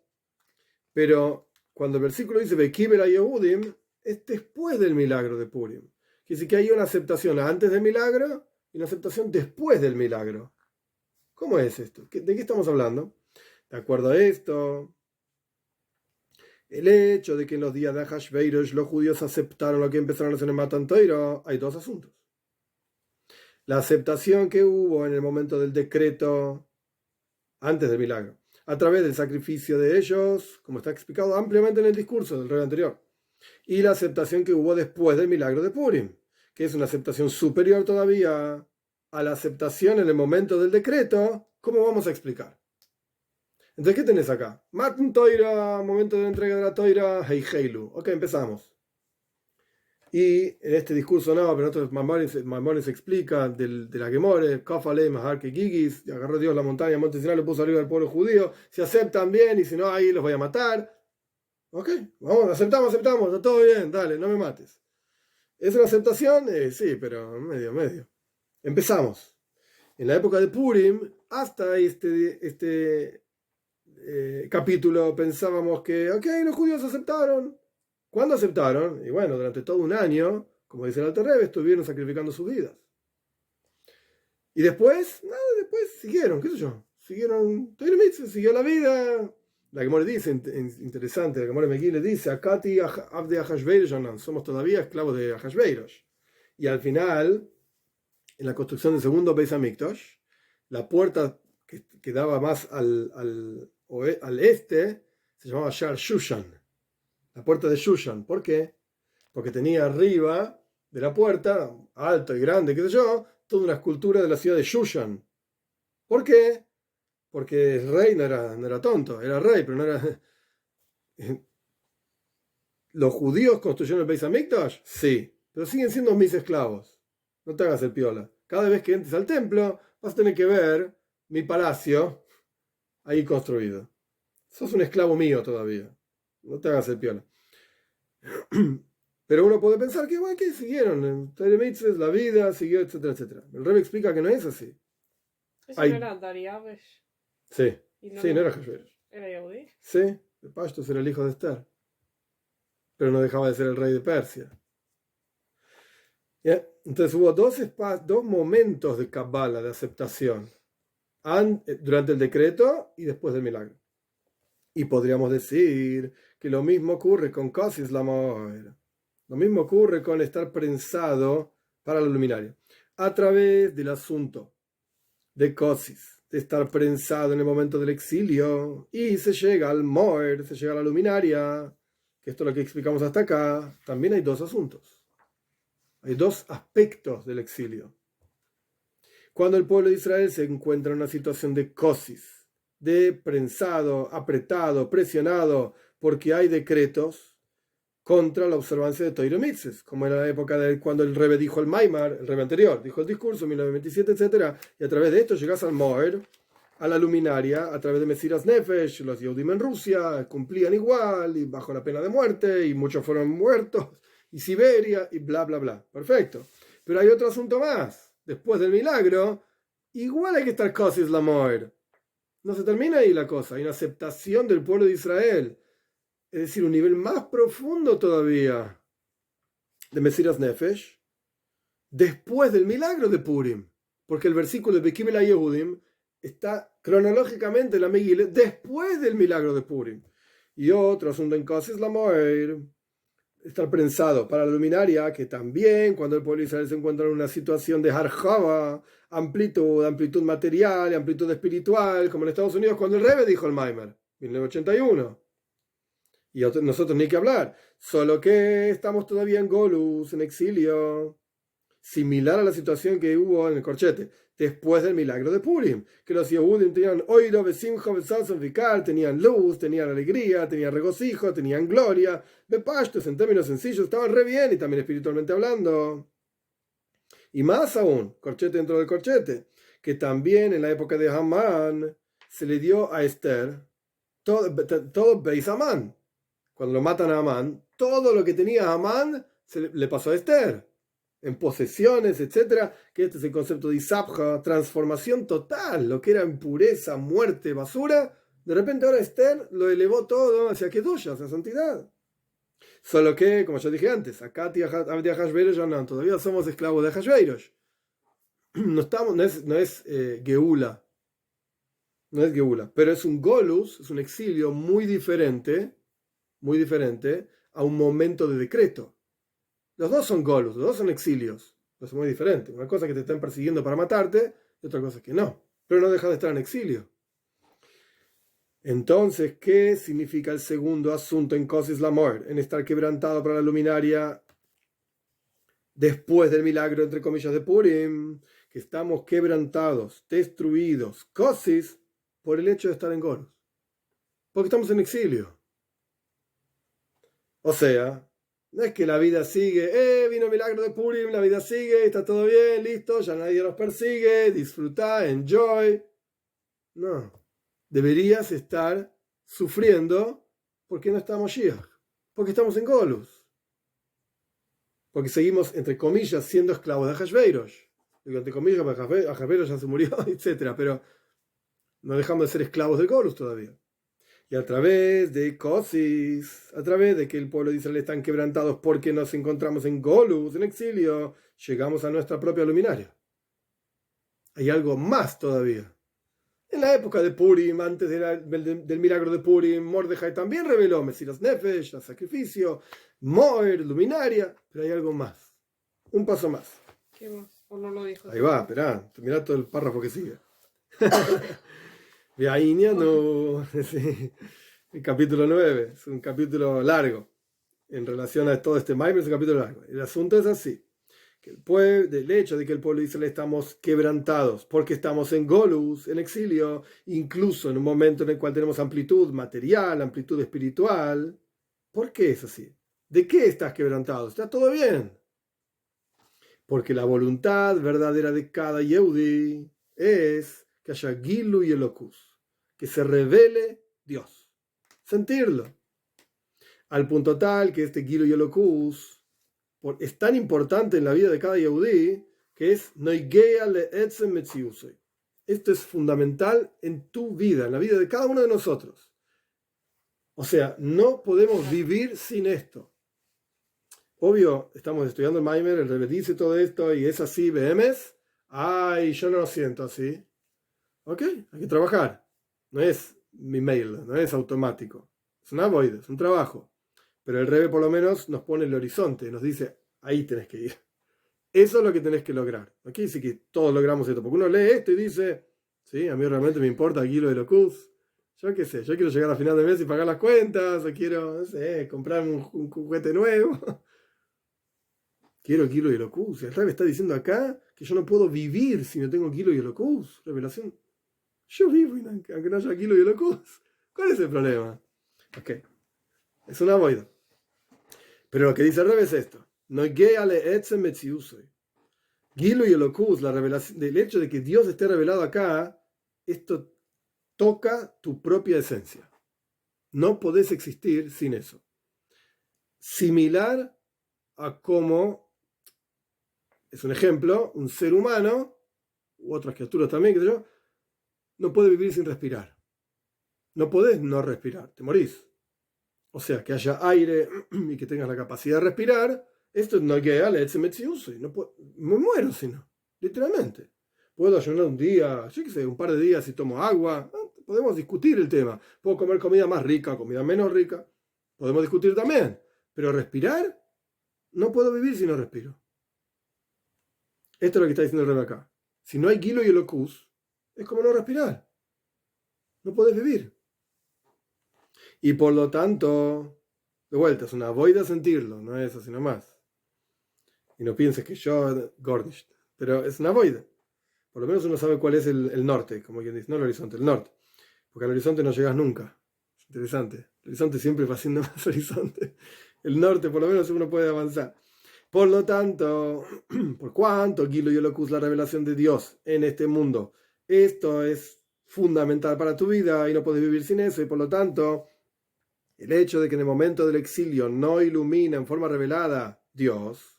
Pero cuando el versículo dice Bekibel a Yehudim, es después del milagro de Purim. Quiere decir que hay una aceptación antes del milagro y una aceptación después del milagro. ¿Cómo es esto? ¿De qué estamos hablando? De acuerdo a esto, el hecho de que en los días de Ahashverosh los judíos aceptaron lo que empezaron a hacer en Matan Torah, hay dos asuntos. La aceptación que hubo en el momento del decreto antes del milagro, a través del sacrificio de ellos, como está explicado ampliamente en el discurso del rey anterior, y la aceptación que hubo después del milagro de Purim, que es una aceptación superior todavía a la aceptación en el momento del decreto, ¿cómo vamos a explicar? Entonces, ¿qué tenés acá? Matan Toira, momento de la entrega de la Toira, Heiheilu. Ok, empezamos. Y en este discurso no, pero en otros Maimones explica de la Gemore, Kafale, Mahar que Gigis, y agarró Dios la montaña, Monte Sinai, lo puso arriba del pueblo judío, si aceptan bien y si no, ahí los voy a matar. Ok, vamos, aceptamos, está todo bien, dale, no me mates. ¿Es una aceptación? Sí, pero medio. Empezamos. En la época de Purim, hasta este capítulo pensábamos que, ok, los judíos aceptaron. ¿Cuándo aceptaron? Y bueno, durante todo un año, como dice el Alter Rebbe, estuvieron sacrificando sus vidas. Y después, después siguieron, qué sé yo, siguió la vida. La Gemara dice, interesante, la Gemara Megillah dice, Akati Abde Ahashverosh, somos todavía esclavos de Ahashverosh. Y al final, en la construcción del segundo Beis Hamikdash, la puerta que daba más al este se llamaba Shar Shushan, la puerta de Shushan. ¿Por qué? Porque tenía arriba de la puerta, alto y grande, qué sé yo, toda una escultura de la ciudad de Shushan. ¿Por qué? Porque el rey no era tonto, era rey, pero no era... ¿Los judíos construyeron el Beis Hamikdash? Sí, pero siguen siendo mis esclavos. No te hagas el piola. Cada vez que entres al templo vas a tener que ver mi palacio ahí construido. Sos un esclavo mío todavía. no te hagas el piola. Pero uno puede pensar que, bueno, ¿qué siguieron? Torah mitzvot, la vida, siguió, etcétera, etcétera. El Rebbe explica que no es así. Eso Hay... no era Dariabesh. Sí, Y no, sí, no era Hashverosh. era Yehudi. Sí, de Pashtus era el hijo de Esther. Pero no dejaba de ser el rey de Persia. ¿Ya? Entonces hubo dos momentos de Kabbalah, de aceptación. Durante el decreto y después del milagro. Y podríamos decir que lo mismo ocurre con Kosis Lamoer. Lo mismo ocurre con estar prensado para la luminaria. A través del asunto de Kosis, de estar prensado en el momento del exilio, y se llega al Moer, se llega a la luminaria, que esto es lo que explicamos hasta acá. También hay dos asuntos. Hay dos aspectos del exilio. Cuando el pueblo de Israel se encuentra en una situación de Kosis, de prensado, apretado, presionado, porque hay decretos contra la observancia de Torah mitzvot, como en la época de cuando el Rebbe dijo el Maimar, el Rebbe anterior, dijo el discurso, 1927, etc. Y a través de esto llegas al Moer, a la luminaria, a través de Mesiras Nefesh, los Yehudim en Rusia cumplían igual, y bajo la pena de muerte, y muchos fueron muertos, y Siberia, y bla, bla, bla. Perfecto. Pero hay otro asunto más. Después del milagro, igual hay que estar Kosis Lamoer. No se termina ahí la cosa. Hay una aceptación del pueblo de Israel. Es decir, un nivel más profundo todavía de Mesiras Nefesh después del milagro de Purim. Porque el versículo de Bekibel Yehudim está cronológicamente en la Megillah después del milagro de Purim. Y otro asunto en Kosis Lamoer, estar prensado para la luminaria, que también cuando el pueblo de Israel se encuentra en una situación de Harjava, amplitud material, amplitud espiritual, como en Estados Unidos cuando el Rebbe dijo el Maimar, 1981. Y nosotros ni que hablar, solo que estamos todavía en Golus, en exilio, similar a la situación que hubo en el corchete, después del milagro de Purim, que los Yehudim tenían oiro, besimcha, besalzon, vikar, tenían luz, tenían alegría, tenían regocijo, tenían gloria, bepashtos, en términos sencillos, estaban re bien y también espiritualmente hablando. Y más aún, corchete dentro del corchete, que también en la época de Hamán se le dio a Esther todo Beis Hamán. Cuando lo matan a Hamán, todo lo que tenía Hamán le pasó a Esther, en posesiones, etcétera, que este es el concepto de Isabja, transformación total, lo que era impureza, muerte, basura, de repente ahora Esther lo elevó todo hacia Kedusha, hacia santidad. Solo que, como ya dije antes, acá Abdi Hashverosh ya no, todavía somos esclavos de Hashverosh. No es Geula, no es Geula, pero es un Golus, es un exilio muy diferente a un momento de decreto. Los dos son Golus, los dos son exilios, pero es muy diferente. Una cosa es que te están persiguiendo para matarte y otra cosa es que no, pero no deja de estar en exilio. Entonces, ¿qué significa el segundo asunto en Kosis Lamoer? En estar quebrantado para la luminaria después del milagro, entre comillas, de Purim, que estamos quebrantados, destruidos, Kosis, por el hecho de estar en Golus, porque estamos en exilio. O sea, no es que la vida sigue, vino el milagro de Purim, la vida sigue, está todo bien, listo, ya nadie nos persigue, disfruta, enjoy. No, deberías estar sufriendo porque no estamos Mashiach, porque estamos en Golus, porque seguimos, entre comillas, siendo esclavos de Hashverosh. Digo, entre comillas, porque Hashverosh ya se murió, etc. Pero no dejamos de ser esclavos de Golus todavía. Y a través de Kosis, a través de que el pueblo de Israel están quebrantados porque nos encontramos en Golus, en exilio, llegamos a nuestra propia luminaria. Hay algo más todavía. En la época de Purim, antes del milagro de Purim, Mordejai también reveló Mesiras Nefesh, el sacrificio, Moer, luminaria, pero hay algo más. Un paso más. ¿Qué más? ¿O no lo dijo? Ahí va, esperá, mirá todo el párrafo que sigue. No, el capítulo 9 es un capítulo largo en relación a todo este Maimer, es un capítulo largo. El asunto es así, que del hecho de que el pueblo de Israel estamos quebrantados porque estamos en Golus, en exilio, incluso en un momento en el cual tenemos amplitud material, amplitud espiritual. ¿Por qué es así? ¿De qué estás quebrantado? ¿Está todo bien? Porque la voluntad verdadera de cada Yehudi es que haya Gilu y Elokus, que se revele Dios, sentirlo. Al punto tal que este Gilo y Elokus es tan importante en la vida de cada Yehudí que es Noigea le'etzem metziusoi. Esto es fundamental en tu vida, en la vida de cada uno de nosotros. O sea, no podemos vivir sin esto. Obvio, estamos estudiando el Maimer, el Rebbe dice todo esto y es así, ¿vemes? Ay, yo no lo siento así. Ok, hay que trabajar. No es mi mail, no es automático. Es una void, es un trabajo. Pero el Rebbe por lo menos nos pone el horizonte, nos dice, ahí tenés que ir. Eso es lo que tenés que lograr. No quiere decir que todos logramos esto, porque uno lee esto y dice, sí, a mí realmente me importa el Gilo de Locus. Yo qué sé, yo quiero llegar a final de mes y pagar las cuentas, o quiero, no sé, comprar un juguete nuevo. Quiero Gilo y Locus. El Rebbe está diciendo acá que yo no puedo vivir si no tengo Gilo y Locus. Revelación. Yo vivo aunque no haya Gilo y Locus. ¿Cuál es el problema? Ok, es una boida. Pero lo que dice el Rebbe es esto. No geale etzem metziusoi. Gilo y Elokus, la revelación, del hecho de que Dios esté revelado acá, esto toca tu propia esencia. No podés existir sin eso. Similar a cómo es un ejemplo, un ser humano, u otras criaturas también, que yo, no puede vivir sin respirar. No podés no respirar, te morís. O sea, que haya aire y que tengas la capacidad de respirar, esto no me muero si no, literalmente. Puedo ayunar un día, yo qué sé, un par de días si tomo agua, podemos discutir el tema. Puedo comer comida más rica, comida menos rica, podemos discutir también. Pero respirar, no puedo vivir si no respiro. Esto es lo que está diciendo el Rebbe acá. Si no hay Gilo y Elokus, es como no respirar. No podés vivir. Y por lo tanto, de vuelta, es una boida sentirlo, no es así nomás. Y no pienses que yo, Gornish, pero es una boida. Por lo menos uno sabe cuál es el norte, como quien dice, no el horizonte, el norte. Porque al horizonte no llegas nunca. Es interesante. El horizonte siempre va siendo más horizonte. El norte, por lo menos, uno puede avanzar. Por lo tanto, por cuanto Gilo y Elokus, la revelación de Dios en este mundo, esto es fundamental para tu vida y no puedes vivir sin eso. Y por lo tanto, el hecho de que en el momento del exilio no ilumina en forma revelada Dios,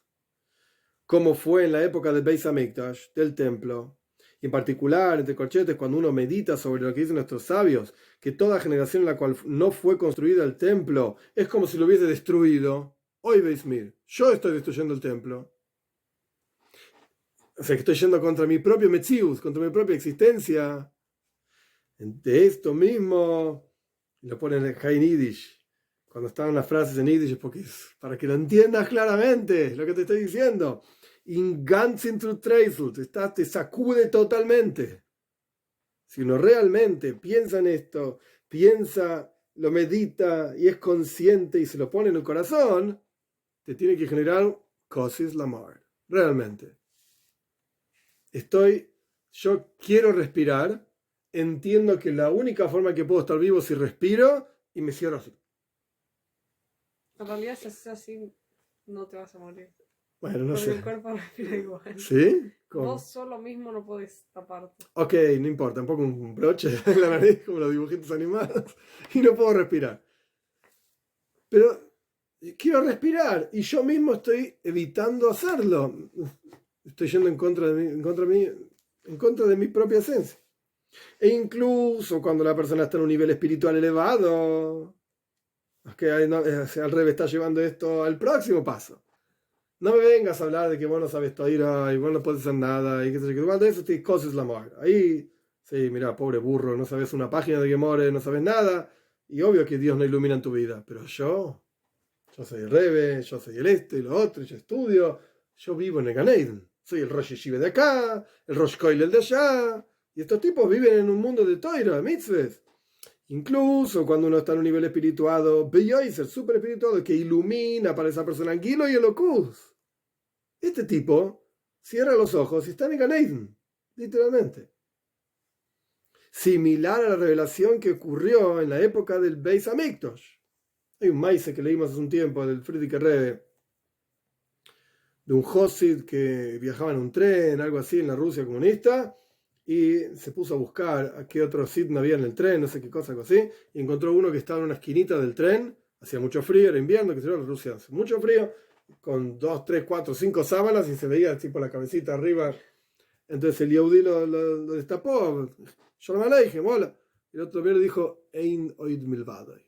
como fue en la época del Beis Hamikdash, del templo, y en particular, entre corchetes, cuando uno medita sobre lo que dicen nuestros sabios, que toda generación en la cual no fue construido el templo es como si lo hubiese destruido. Hoy veis, mir, yo estoy destruyendo el templo. O sea, que estoy yendo contra mi propio Metzius, contra mi propia existencia. De esto mismo, lo ponen en Hain Yiddish. Cuando están las frases en Yiddish, porque es para que lo entiendas claramente, lo que te estoy diciendo. In ganzen zu Treisel, te sacude totalmente. Si uno realmente piensa en esto, piensa, lo medita y es consciente y se lo pone en el corazón, te tiene que generar Kosis Lamar. Realmente. Yo quiero respirar, entiendo que la única forma que puedo estar vivo es si respiro y me cierro así. En realidad, si haces así, no te vas a morir. Bueno, no Porque sé. el cuerpo respira igual. ¿Sí? ¿Cómo? Vos solo mismo no podés taparte. Ok, no importa, un poco un broche en la nariz, como los dibujitos animados, y no puedo respirar. Pero quiero respirar y yo mismo estoy evitando hacerlo. Estoy yendo en contra de mi propia esencia. E incluso cuando la persona está en un nivel espiritual elevado, es que al revés está llevando esto al próximo paso. No me vengas a hablar de que vos no sabes todo y vos no podés hacer nada y que cuando eso te coses la muerte. Ahí, sí, mira, pobre burro, no sabes una página de Gemore, no sabes nada y obvio que Dios no ilumina en tu vida, pero yo soy el Rebbe, yo soy el y lo otro, yo estudio, yo vivo en el Gan Eden, soy el Rosh Yeshiva de acá, el Rosh Koilel de allá y estos tipos viven en un mundo de Toira, de mitzvahs. Incluso cuando uno está en un nivel espirituado, ser súper espirituado, que ilumina para esa persona Gilo y Elokus. Este tipo cierra los ojos y está en Gan Eden, literalmente. Similar a la revelación que ocurrió en la época del Beis Hamikdash. Hay un maíz que leímos hace un tiempo del Friedrich Rebbe, de un Josid que viajaba en un tren, algo así, en la Rusia comunista, y se puso a buscar a qué otro Sid no había en el tren, no sé qué cosa, algo así, y encontró uno que estaba en una esquinita del tren, Hacía mucho frío, era invierno, que se yo, Rusia hace mucho frío, con 2, 3, 4, 5 sábanas y se veía tipo la cabecita arriba. Entonces el Yehudi lo destapó. Shalom Aleichem, hola. El otro le dijo, Ein oid milvadoi.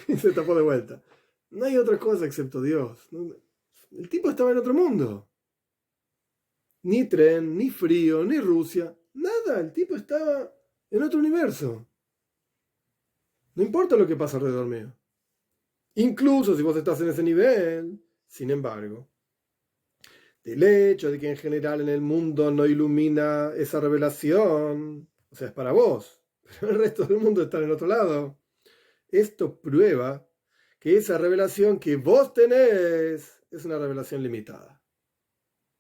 Y se tapó de vuelta. No hay otra cosa excepto Dios. El tipo estaba en otro mundo. Ni tren, ni frío, ni Rusia. Nada, el tipo estaba en otro universo. No importa lo que pasa alrededor mío. Incluso si vos estás en ese nivel, sin embargo, del hecho de que en general en el mundo no ilumina esa revelación, o sea, es para vos, pero el resto del mundo está en otro lado. Esto prueba que esa revelación que vos tenés es una revelación limitada.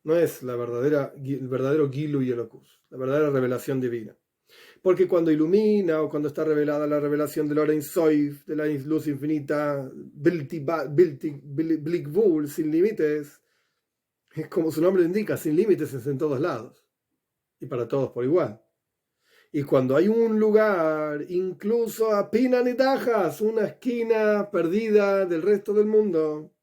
No es el verdadero Gilu y Elokus, la verdadera revelación divina. Porque cuando ilumina o cuando está revelada la revelación del Oren Soif, de la luz infinita, Blikvul, sin límites, es como su nombre indica, sin límites es en todos lados y para todos por igual. Y cuando hay un lugar, incluso a Pinan y Tajas, una esquina perdida del resto del mundo,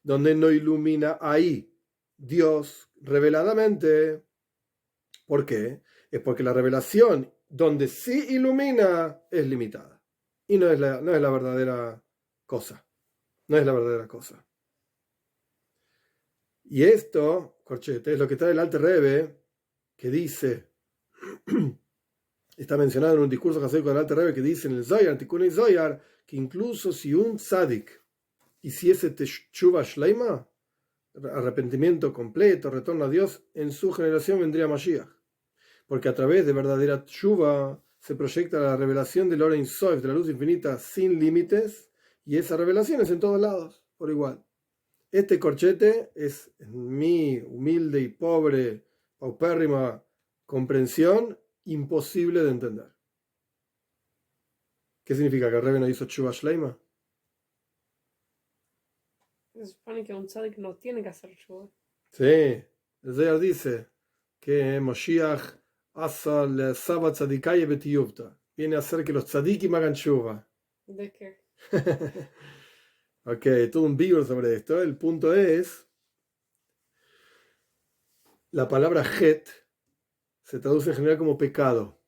donde no ilumina ahí Dios reveladamente, ¿por qué? Es porque la revelación donde sí ilumina es limitada. Y no es la verdadera cosa. No es la verdadera cosa. Y esto, corchete, es lo que trae el Alter Rebbe, que dice, está mencionado en un discurso jaseico del Alter Rebbe, que dice en el Zohar, Tikunei Zohar, que incluso si un tzadik hiciese teshuva shleima, arrepentimiento completo, retorno a Dios, en su generación vendría Mashiach. Porque a través de verdadera tshuva se proyecta la revelación del Oren Sof, de la luz infinita sin límites, y esa revelación es en todos lados, por igual. Este corchete es, en mi humilde y pobre, paupérrima comprensión, imposible de entender. ¿Qué significa? ¿Que el Rebbe no hizo tshuva shleima? Se supone que un tzadik no tiene que hacer tshuva. Sí, el Zohar dice que Moshiach asa le saba tzadikaye betiyuvta. Viene a hacer que los tzadikim hagan tshuva. ¿De qué? Ok, todo un vivo sobre esto. El punto es, la palabra het se traduce en general como pecado.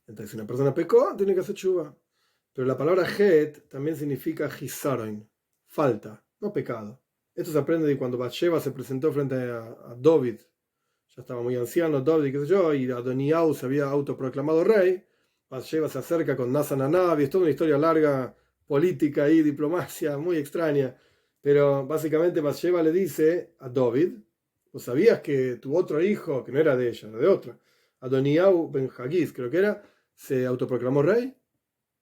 Entonces, si una persona pecó, tiene que hacer tshuva. Pero la palabra het también significa hisaron, falta, no pecado. Esto se aprende de cuando Bathsheba se presentó frente a David. Ya estaba muy anciano David, qué sé yo, y Adoniyahu se había autoproclamado rey. Bathsheba se acerca con Nathan Anavi, es toda una historia larga, política y diplomacia, muy extraña. Pero básicamente Bathsheba le dice a David, ¿vos sabías que tu otro hijo, que no era de ella, era de otro, Adoniyahu ben Hagiz, creo que era, se autoproclamó rey?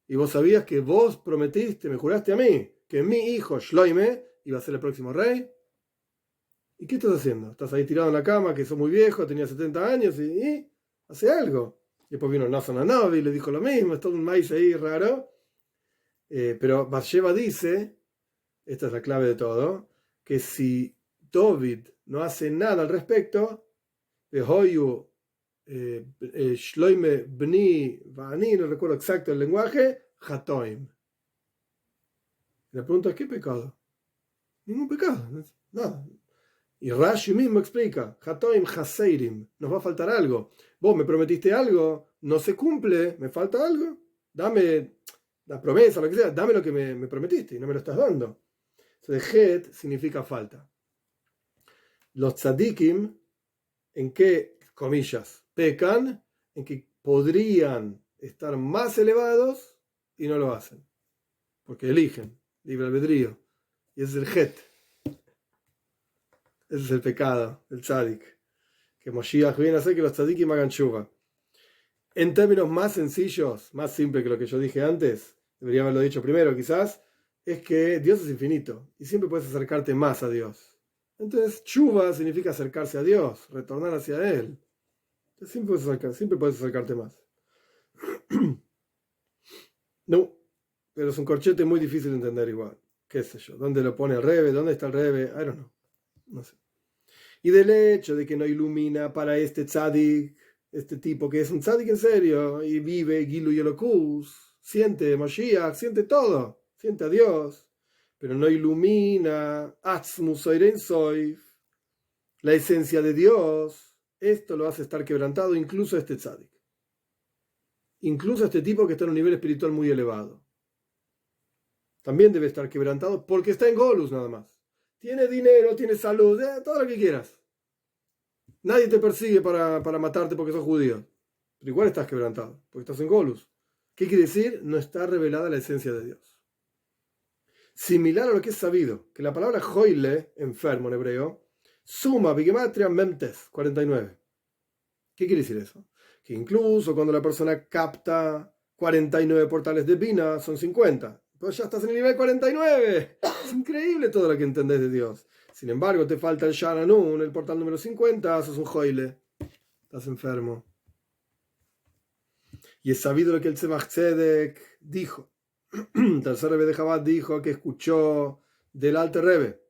Y vos sabías que vos prometiste, me juraste a mí, que mi hijo Shloime iba a ser el próximo rey. ¿Y qué estás haciendo? Estás ahí tirado en la cama, que sos muy viejo, tenía 70 años y hace algo. Y después vino Nathan Anavi y le dijo lo mismo, es todo un maíz ahí raro. Pero Bathsheba dice, esta es la clave de todo, que si David no hace nada al respecto, Shloime Bni Vani, no recuerdo exacto el lenguaje, Hatoim. La pregunta es, ¿qué pecado? Ningún pecado, nada. Y Rashi mismo explica, Hatoim Haseirim, nos va a faltar algo. Vos me prometiste algo, no se cumple, me falta algo. Dame la promesa, lo que sea, dame lo que me prometiste y no me lo estás dando. Entonces, Het significa falta. Los tzadikim, ¿en qué, comillas, pecan? En que podrían estar más elevados y no lo hacen. Porque eligen, libre albedrío. Y ese es el Het. Ese es el pecado, el tzadik. Que Moshiach viene a hacer que los tzadikim hagan tshuva. En términos más sencillos, más simples que lo que yo dije antes, debería haberlo dicho primero quizás, es que Dios es infinito y siempre puedes acercarte más a Dios. Entonces, tshuva significa acercarse a Dios, retornar hacia Él. Entonces, siempre puedes acercarte más. No, pero es un corchete muy difícil de entender igual. ¿Qué sé yo? ¿Dónde lo pone el Rebbe? ¿Dónde está el Rebbe? I don't know. No sé. Y del hecho de que no ilumina para este tzadik, este tipo que es un tzadik en serio y vive Gilu y Elokus, siente Moshiach, siente todo, siente a Dios, pero no ilumina Atzmus Oirein Soif, la esencia de Dios. Esto lo hace estar quebrantado incluso este tzadik, incluso este tipo que está en un nivel espiritual muy elevado. También debe estar quebrantado porque está en Golus nada más. Tiene dinero, tiene salud, todo lo que quieras. Nadie te persigue para matarte porque sos judío. Pero igual estás quebrantado, porque estás en Golus. ¿Qué quiere decir? No está revelada la esencia de Dios. Similar a lo que es sabido, que la palabra joile, enfermo en hebreo, suma bigematria mentes, 49. ¿Qué quiere decir eso? Que incluso cuando la persona capta 49 portales de Bina, son 50. Pues ya estás en el nivel 49. Es increíble todo lo que entendés de Dios. Sin embargo, te falta el Sharanun, el portal número 50, sos un joile. Estás enfermo. Y es sabido lo que el Tzemach Tzedek dijo. El tercer Rebbe de Chabad dijo que escuchó del Alter Rebbe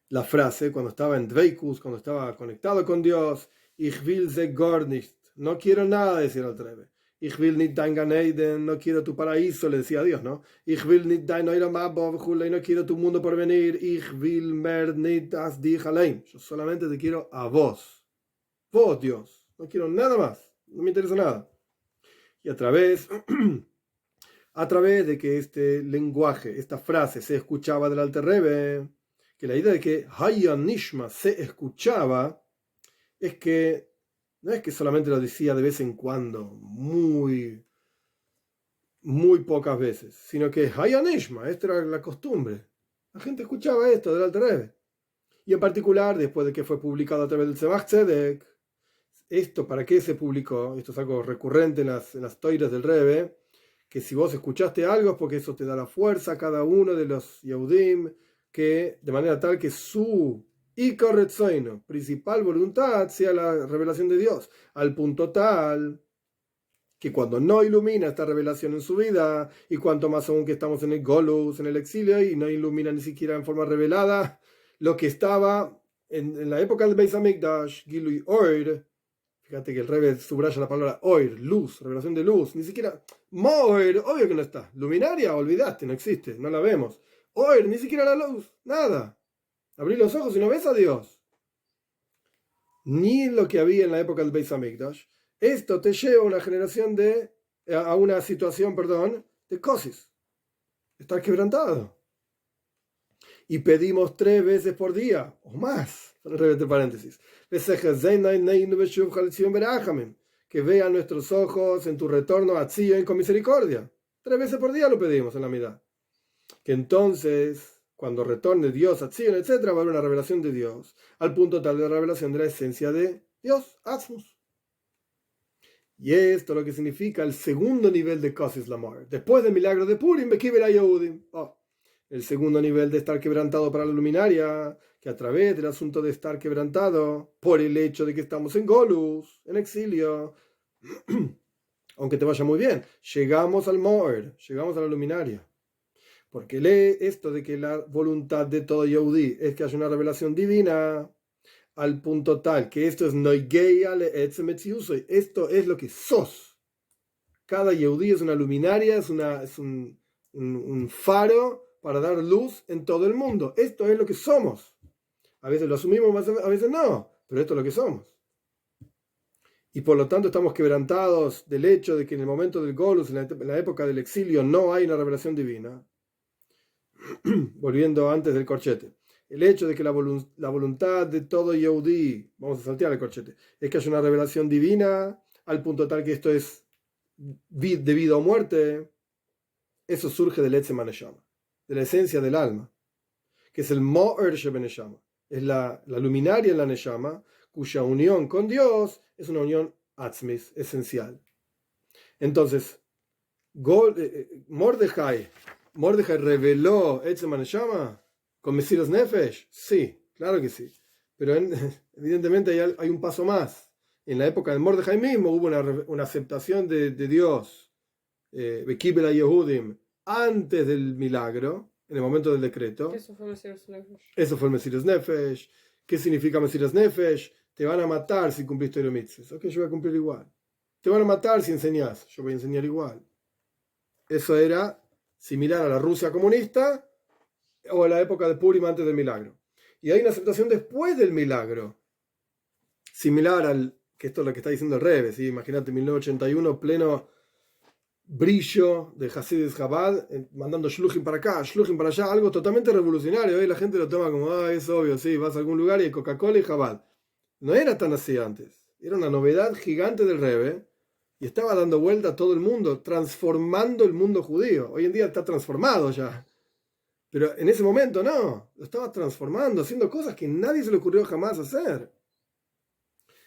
la frase cuando estaba en Dveikus, cuando estaba conectado con Dios. Ich will ze gar nicht. No quiero nada, decía el Alter Rebbe. Ich will nicht dein Gan Eden, no quiero tu paraíso, le decía a Dios, ¿no? Ich will nicht dein Olam Haba, no quiero tu mundo por venir. Ich will mehr nicht as dich allein. Yo solamente te quiero a vos. Vos, Dios. No quiero nada más. No me interesa nada. Y a través de que este lenguaje, esta frase se escuchaba del Alter Rebbe, que la idea de que Haya Nishma se escuchaba, es que no es que solamente lo decía de vez en cuando, muy pocas veces, sino que Haya Nishma, esta era la costumbre. La gente escuchaba esto del Alter Rebbe. Y en particular, después de que fue publicado a través del Tzemach Tzedek, esto, ¿para qué se publicó? Esto es algo recurrente en las toiras del Rebbe, que si vos escuchaste algo es porque eso te da la fuerza a cada uno de los Yehudim, que de manera tal que su principal voluntad sea la revelación de Dios, al punto tal que cuando no ilumina esta revelación en su vida, y cuanto más aún que estamos en el Golus, en el exilio, y no ilumina ni siquiera en forma revelada lo que estaba en la época del Beis Hamikdash, Gilui Oir. Fíjate que el Rebbe subraya la palabra oir, luz, revelación de luz. Ni siquiera moir, obvio que no está. Luminaria, olvidaste, no existe, no la vemos. Oir, ni siquiera la luz, nada. Abrí los ojos y no ves a Dios. Ni lo que había en la época del Beis Hamikdash. Esto te lleva a una generación a una situación, de cosis. Estar quebrantado. Y pedimos 3 veces por día, o más, entre paréntesis, que vean nuestros ojos en tu retorno a Zion con misericordia. 3 veces por día lo pedimos en la mitad. Que entonces, cuando retorne Dios a Zion, etc., va a haber una revelación de Dios, al punto tal de la revelación de la esencia de Dios, Atzmus. Y esto es lo que significa el segundo nivel de Kosis Lamar. Después del milagro de Purim, Bekiber Yehudim. El segundo nivel de estar quebrantado para la luminaria, que a través del asunto de estar quebrantado, por el hecho de que estamos en Golus, en exilio, aunque te vaya muy bien, llegamos al Moer, llegamos a la luminaria. Porque lee esto de que la voluntad de todo Yehudi es que haya una revelación divina, al punto tal que esto es Noigeia le Etzem Etziusoi, esto es lo que sos. Cada Yehudi es una luminaria, es un faro para dar luz en todo el mundo. Esto es lo que somos. A veces lo asumimos, a veces no, pero esto es lo que somos. Y por lo tanto estamos quebrantados del hecho de que en el momento del Golus, en la época del exilio, no hay una revelación divina. Volviendo antes del corchete. El hecho de que la voluntad de todo Yehudi, vamos a saltear el corchete, es que haya una revelación divina, al punto tal que esto es de vida o muerte, eso surge del Etzem HaNeshama, de la esencia del alma, que es el Mo'er Shebeneshama, es la luminaria en la Neshama, cuya unión con Dios es una unión atzmis, esencial. Entonces, Mordejai reveló Etzem HaNeshama con Mesiras Nefesh, sí, claro que sí, pero evidentemente hay un paso más. En la época de Mordejai mismo hubo una aceptación de Dios, Bekibel Yehudim, antes del milagro, en el momento del decreto. Eso fue Mesiras Nefesh. Eso fue el Mesiras Nefesh. ¿Qué significa Mesiras Nefesh? Te van a matar si cumpliste los mitzvos. Ok, yo voy a cumplir igual. Te van a matar si enseñás. Yo voy a enseñar igual. Eso era similar a la Rusia comunista o a la época de Purim antes del milagro. Y hay una aceptación después del milagro, similar al, que esto es lo que está diciendo el Rebbe, ¿sí? Imagínate 1981, pleno brillo de Hasidus Chabad, mandando shluchim para acá, shluchim para allá, algo totalmente revolucionario. Hoy la gente lo toma como, es obvio, sí, vas a algún lugar y hay Coca-Cola y Chabad. No era tan así antes, era una novedad gigante del Rebbe y estaba dando vuelta a todo el mundo, transformando el mundo judío. Hoy en día está transformado ya, pero en ese momento no, lo estaba transformando, haciendo cosas que nadie se le ocurrió jamás hacer.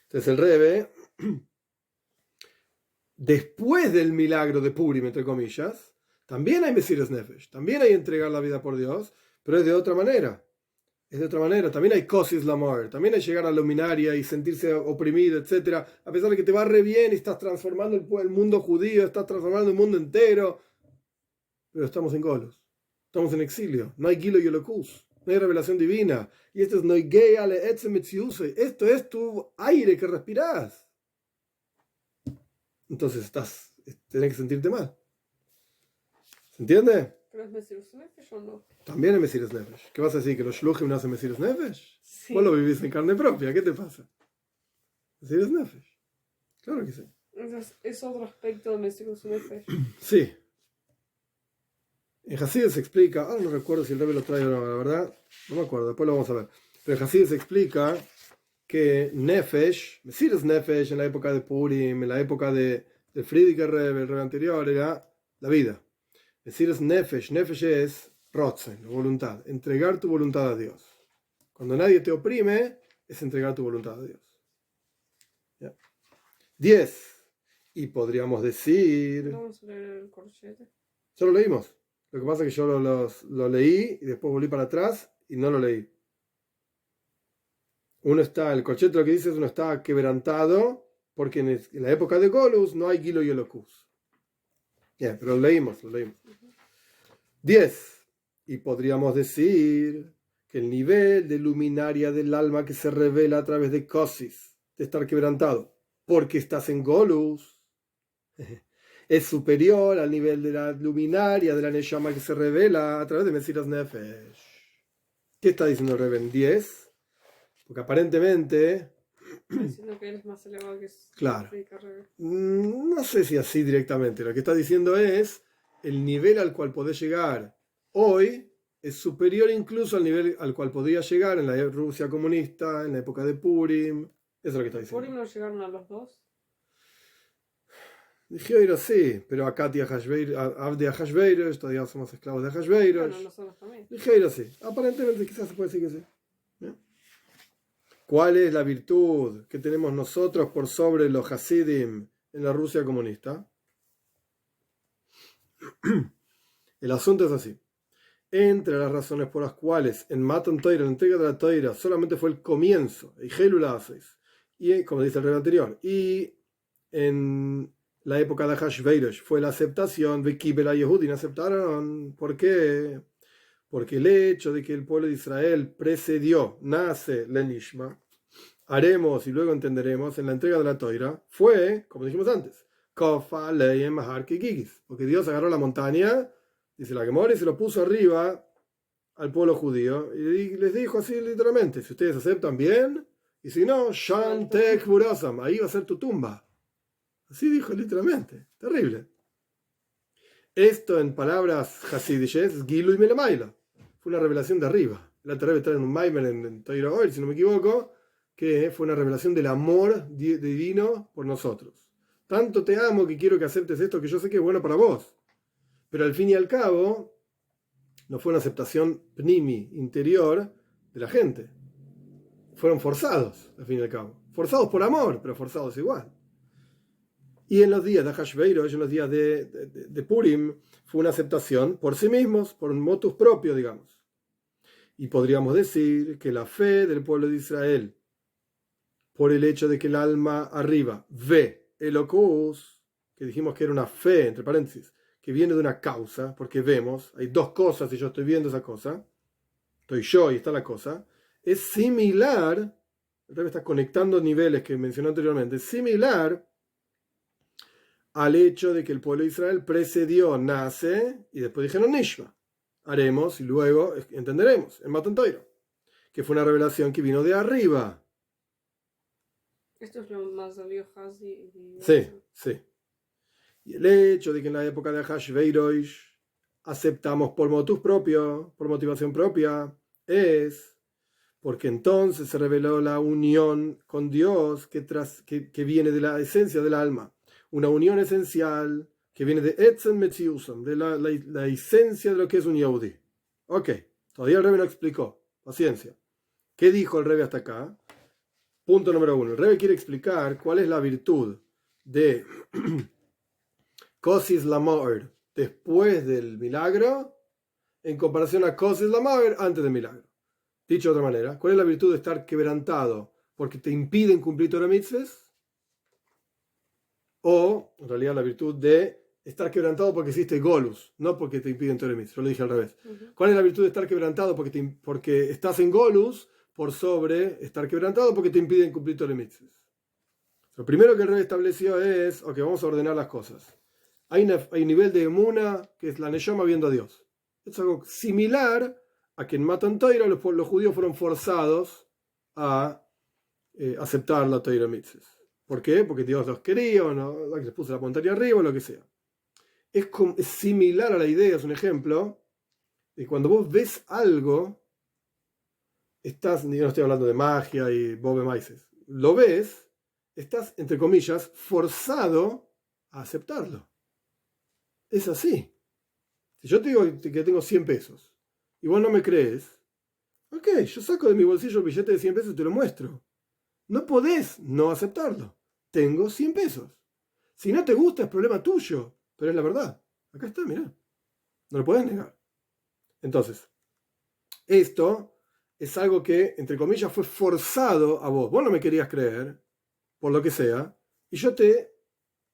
Entonces el Rebbe, después del milagro de Purim, entre comillas, también hay Mesiras Nefesh, también hay entregar la vida por Dios, pero es de otra manera. Es de otra manera. También hay Kosis Lamar, también hay llegar a la luminaria y sentirse oprimido, etc. A pesar de que te va re bien y estás transformando el mundo judío, estás transformando el mundo entero. Pero estamos en Golos, estamos en exilio. No hay Gilo y Elokus, no hay revelación divina. Y esto es Noigei ale etzem metziuse. Esto es tu aire que respirás. Entonces tenés que sentirte mal. ¿Se entiende? ¿Pero es Mesiras Nefesh o no? También es Mesiras Nefesh. ¿Qué vas a decir? ¿Que los shluchim no hacen Mesiras Nefesh? Sí. Vos lo vivís en carne propia. ¿Qué te pasa? Mesiras Nefesh. Claro que sí. Entonces, es otro aspecto de Mesiras Nefesh. Sí. En Hasidus se explica, ahora no recuerdo si el Rebbe lo trae o no, la verdad, no me acuerdo, después lo vamos a ver. Pero en Hasidus se explica que Nefesh, Mesiras Nefesh en la época de Purim, en la época de Friedrich Rebbe, el Rebbe anterior, era la vida. Mesiras Nefesh, Nefesh es Rotzen, la voluntad, entregar tu voluntad a Dios. Cuando nadie te oprime, es entregar tu voluntad a Dios. ¿Ya? 10. Y podríamos decir... Vamos a leer el corchete. Ya lo leímos. Lo que pasa es que yo lo leí y después volví para atrás y no lo leí. El corchete lo que dice es uno está quebrantado porque en la época de Golus no hay Gilo y Elokus. Bien, pero lo leímos. 10. Y podríamos decir que el nivel de luminaria del alma que se revela a través de Kosis, de estar quebrantado, porque estás en Golus, es superior al nivel de la luminaria de la Neshama que se revela a través de Mesiras Nefesh. ¿Qué está diciendo el Rebbe en 10? Porque aparentemente... Diciendo que él es más elevado que Claro. Rebbe. No sé si así directamente. Lo que está diciendo es el nivel al cual podés llegar hoy es superior incluso al nivel al cual podría llegar en la Rusia comunista, en la época de Purim. Eso es lo que está diciendo. ¿Purim no llegaron a los dos? Dije oír sí, pero acá tía Abdi Ahashverosh, todavía somos esclavos de Ahashverosh. Bueno, nosotros también. Dije oír sí. Aparentemente quizás se puede decir que sí. ¿Bien? ¿Cuál es la virtud que tenemos nosotros por sobre los Hasidim en la Rusia comunista? El asunto es así. Entre las razones por las cuales en Matan Torah, la entrega de la Torah, solamente fue el comienzo, y como dice el rey anterior, y en la época de Ahashverosh fue la aceptación de Kibel a Yehudim, aceptaron. ¿Por qué? Porque el hecho de que el pueblo de Israel precedió, nace Lenishma, haremos y luego entenderemos en la entrega de la Torah, fue, como dijimos antes, Kofa Leyen Mahar Kigigis, porque Dios agarró la montaña, dice la Gemara, y se lo puso arriba al pueblo judío y les dijo así literalmente: si ustedes aceptan bien, y si no, Shan Tek Burasam, ahí va a ser tu tumba. Así dijo literalmente, terrible. Esto en palabras hasidishes, Gilu y Melemaila, fue una revelación de arriba. La Terebe trae un Maimer en Torah Oil, si no me equivoco, que fue una revelación del amor divino por nosotros. Tanto te amo que quiero que aceptes esto que yo sé que es bueno para vos. Pero al fin y al cabo, no fue una aceptación pnimi, interior, de la gente. Fueron forzados, al fin y al cabo. Forzados por amor, pero forzados igual. Y en los días de Ahashverosh, en los días de Purim, fue una aceptación por sí mismos, por un motus propio, digamos. Y podríamos decir que la fe del pueblo de Israel, por el hecho de que el alma arriba ve Elokus, que dijimos que era una fe, entre paréntesis, que viene de una causa, porque vemos, hay dos cosas y yo estoy viendo esa cosa, estoy yo y está la cosa, es similar, el Rebbe está conectando niveles que mencioné anteriormente, es similar al hecho de que el pueblo de Israel precedió, nace, y después dijeron Nishma. Haremos y luego entenderemos, en Matan Torah, que fue una revelación que vino de arriba. Esto es lo más salió Hazi. Sí, sí. Y el hecho de que en la época de Ahashverosh aceptamos por motus propio, por motivación propia, es porque entonces se reveló la unión con Dios que viene de la esencia del alma. Una unión esencial que viene de Etzem Metziusam, de la esencia de lo que es un Yehudi. Ok, todavía el Rebbe no explicó. Paciencia. ¿Qué dijo el Rebbe hasta acá? Punto número 1. El Rebbe quiere explicar cuál es la virtud de Kosis Lamoer después del milagro en comparación a Kosis Lamoer antes del milagro. Dicho de otra manera, ¿cuál es la virtud de estar quebrantado porque te impiden cumplir Torah Mitzvahs? O, en realidad, la virtud de estar quebrantado porque hiciste Golus, no porque te impiden Torah Mitzvahs. Yo lo dije al revés. ¿Cuál es la virtud de estar quebrantado porque estás en Golus por sobre estar quebrantado porque te impiden cumplir Torah Mitzvahs? Lo primero que el Rebbe estableció es, ok, vamos a ordenar las cosas. Hay un nivel de emuna que es la neshama viendo a Dios. Es algo similar a que en Matan Torah los judíos fueron forzados a aceptar la Torah Mitzvahs. ¿Por qué? Porque Dios los quería, o no, les puso la montaña arriba, o lo que sea. Es similar a la idea, es un ejemplo, de cuando vos ves algo, yo no estoy hablando de magia y bobe maices, lo ves, estás, entre comillas, forzado a aceptarlo. Es así. Si yo te digo que tengo 100 pesos y vos no me crees, ok, yo saco de mi bolsillo el billete de 100 pesos y te lo muestro. No podés no aceptarlo. Tengo 100 pesos. Si no te gusta es problema tuyo, pero es la verdad. Acá está, mirá. No lo podés negar. Entonces, esto es algo que, entre comillas, fue forzado a vos. Vos no me querías creer, por lo que sea, y yo te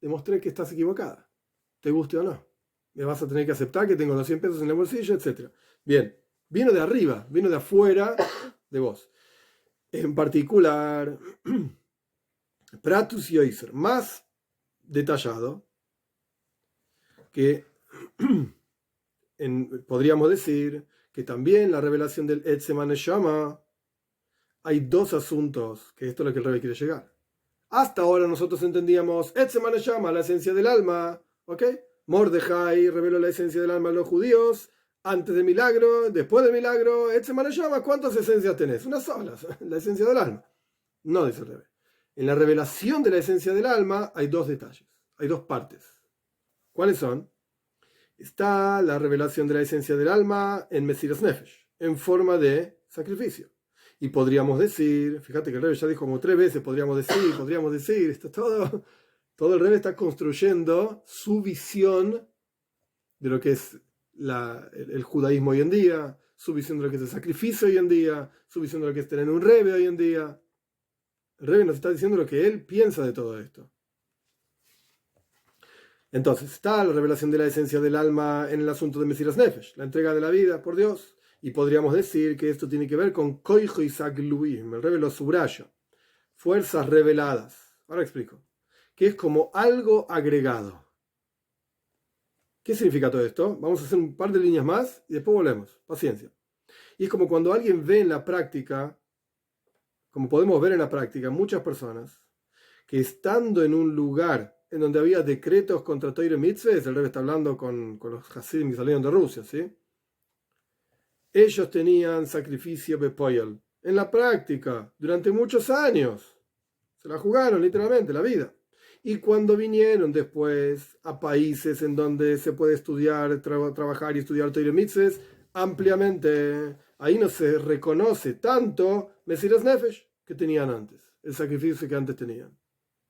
demostré que estás equivocada. Te guste o no. Me vas a tener que aceptar que tengo los 100 pesos en el bolsillo, etc. Bien, vino de arriba, vino de afuera de vos. En particular, Pratus Yoiser, más detallado, que podríamos decir que también la revelación del Etzem Neshama, hay dos asuntos, que esto es lo que el Rebbe quiere llegar. Hasta ahora nosotros entendíamos Etzem Neshama, la esencia del alma, ¿ok? Mordejai reveló la esencia del alma a los judíos, antes del milagro, después del milagro, Etzem Neshama, ¿cuántas esencias tenés? Una sola, la esencia del alma. No, dice el Rebbe. En la revelación de la esencia del alma hay dos detalles, hay dos partes. ¿Cuáles son? Está la revelación de la esencia del alma en Mesiras Nefesh, en forma de sacrificio. Y podríamos decir, fíjate que el Rebbe ya dijo como 3 veces, podríamos decir, esto todo el Rebbe está construyendo su visión de lo que es el judaísmo hoy en día, su visión de lo que es el sacrificio hoy en día, su visión de lo que es tener un Rebbe hoy en día. El Rebbe nos está diciendo lo que él piensa de todo esto. Entonces, está la revelación de la esencia del alma en el asunto de Mesiras Nefesh, la entrega de la vida por Dios. Y podríamos decir que esto tiene que ver con Koijo y Sagluim, el Rebbe lo subraya, fuerzas reveladas. Ahora explico. Que es como algo agregado. ¿Qué significa todo esto? Vamos a hacer un par de líneas más y después volvemos. Paciencia. Y es como cuando alguien ve en la práctica, como podemos ver en la práctica, muchas personas que estando en un lugar en donde había decretos contra Torah Mitzvahs, el Rebbe está hablando con los Hasidim que salieron de Rusia, ¿sí? Ellos tenían sacrificio bepoyal en la práctica durante muchos años. Se la jugaron literalmente la vida. Y cuando vinieron después a países en donde se puede estudiar, trabajar y estudiar Torah Mitzvahs ampliamente, ahí no se reconoce tanto Mesiras Nefesh que tenían antes, el sacrificio que antes tenían.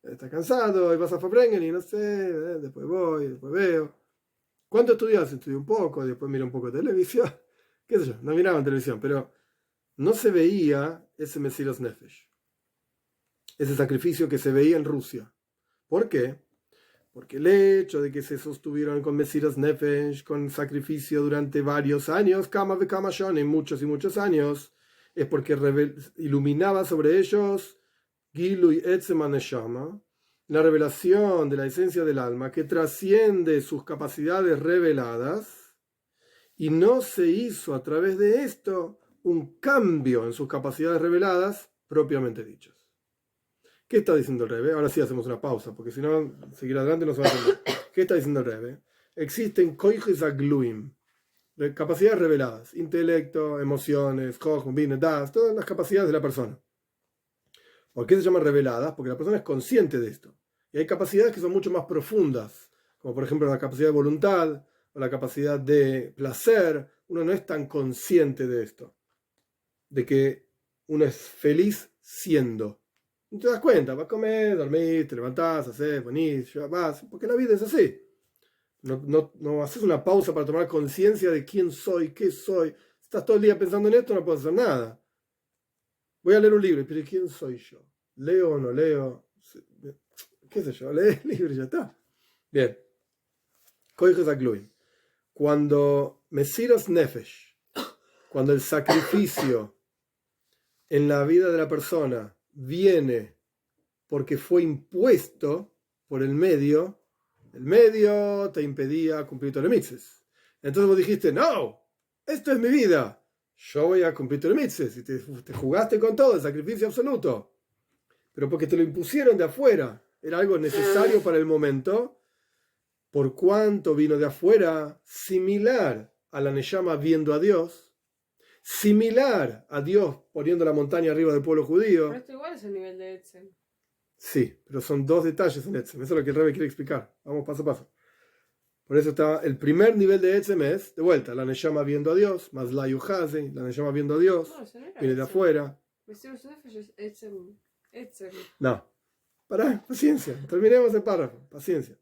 Estás cansado y vas a Fabrengen y no sé, después voy, después veo. ¿Cuánto estudias? Estudié un poco, después miro un poco de televisión. ¿Qué sé yo? No miraban televisión, pero no se veía ese Mesiras Nefesh, ese sacrificio que se veía en Rusia. ¿Por qué? Porque el hecho de que se sostuvieron con Mesiras Nefesh, con sacrificio durante varios años, Kama ve Kama Shonim, muchos y muchos años, es porque iluminaba sobre ellos Gilu y Etzem Neshama, la revelación de la esencia del alma que trasciende sus capacidades reveladas y no se hizo a través de esto un cambio en sus capacidades reveladas propiamente dichas. ¿Qué está diciendo el Rebbe? Ahora sí hacemos una pausa, porque si no, seguir adelante no se va a entender. ¿Qué está diciendo el Rebbe? Existen koiches agluim, capacidades reveladas, intelecto, emociones, chokhmah, bin, das, todas las capacidades de la persona. ¿Por qué se llaman reveladas? Porque la persona es consciente de esto. Y hay capacidades que son mucho más profundas, como por ejemplo la capacidad de voluntad o la capacidad de placer. Uno no es tan consciente de esto, de que uno es feliz siendo. No te das cuenta, vas a comer, dormís, te levantás, haces, venís, vas, porque la vida es así. No haces una pausa para tomar conciencia de quién soy, qué soy. Estás todo el día pensando en esto, no puedes hacer nada. Voy a leer un libro, pero ¿quién soy yo? ¿Leo o no leo? ¿Qué sé yo? Lee el libro y ya está. Bien. Cuando Mesiras Nefesh, cuando el sacrificio en la vida de la persona viene porque fue impuesto por el medio te impedía cumplir todas las mitzvahs. Entonces vos dijiste, no, esto es mi vida, yo voy a cumplir todas las mitzvahs, y te jugaste con todo, el sacrificio absoluto, pero porque te lo impusieron de afuera, era algo necesario para el momento, por cuanto vino de afuera, similar a la Neshama viendo a Dios, similar a Dios poniendo la montaña arriba del pueblo judío. Pero esto igual es el nivel de Etzem. Sí, pero son dos detalles en Etzem. Eso es lo que el Rebbe quiere explicar. Vamos paso a paso. Por eso está el primer nivel de Etzem es, de vuelta, la Neshama viendo a Dios, más la Yuhazi, la Neshama viendo a Dios, No, eso no era viene de Etzem. afuera. Mesiras Nefesh es Etzem. Etzem. No, pará, paciencia, terminemos el párrafo, paciencia.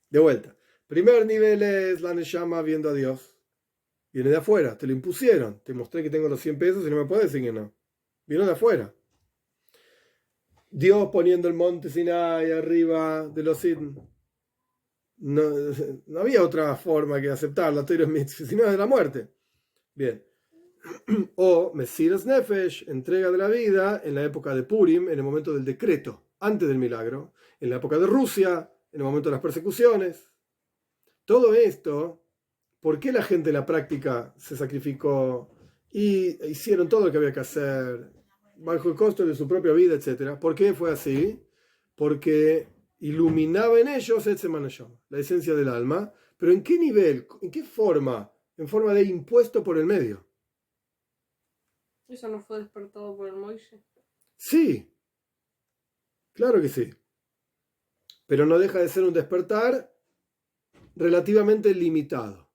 De vuelta, primer nivel es la Neshama viendo a Dios, viene de afuera, te lo impusieron, te mostré que tengo los 100 pesos y no me puedes decir que no. Vino de afuera. Dios poniendo el monte Sinai arriba de los Sidn. No había otra forma que aceptar la Torah mitzvah, sino de la muerte. Bien. O Mesiras Nefesh, entrega de la vida en la época de Purim, en el momento del decreto, antes del milagro, en la época de Rusia, en el momento de las persecuciones. Todo esto, ¿por qué la gente en la práctica se sacrificó y hicieron todo lo que había que hacer bajo el costo de su propia vida, etcétera? ¿Por qué fue así? Porque iluminaba en ellos la esencia del alma, pero ¿en qué nivel? ¿En qué forma? En forma de impuesto por el medio. ¿Eso no fue despertado por el Moishe? Sí, claro que sí. Pero no deja de ser un despertar relativamente limitado.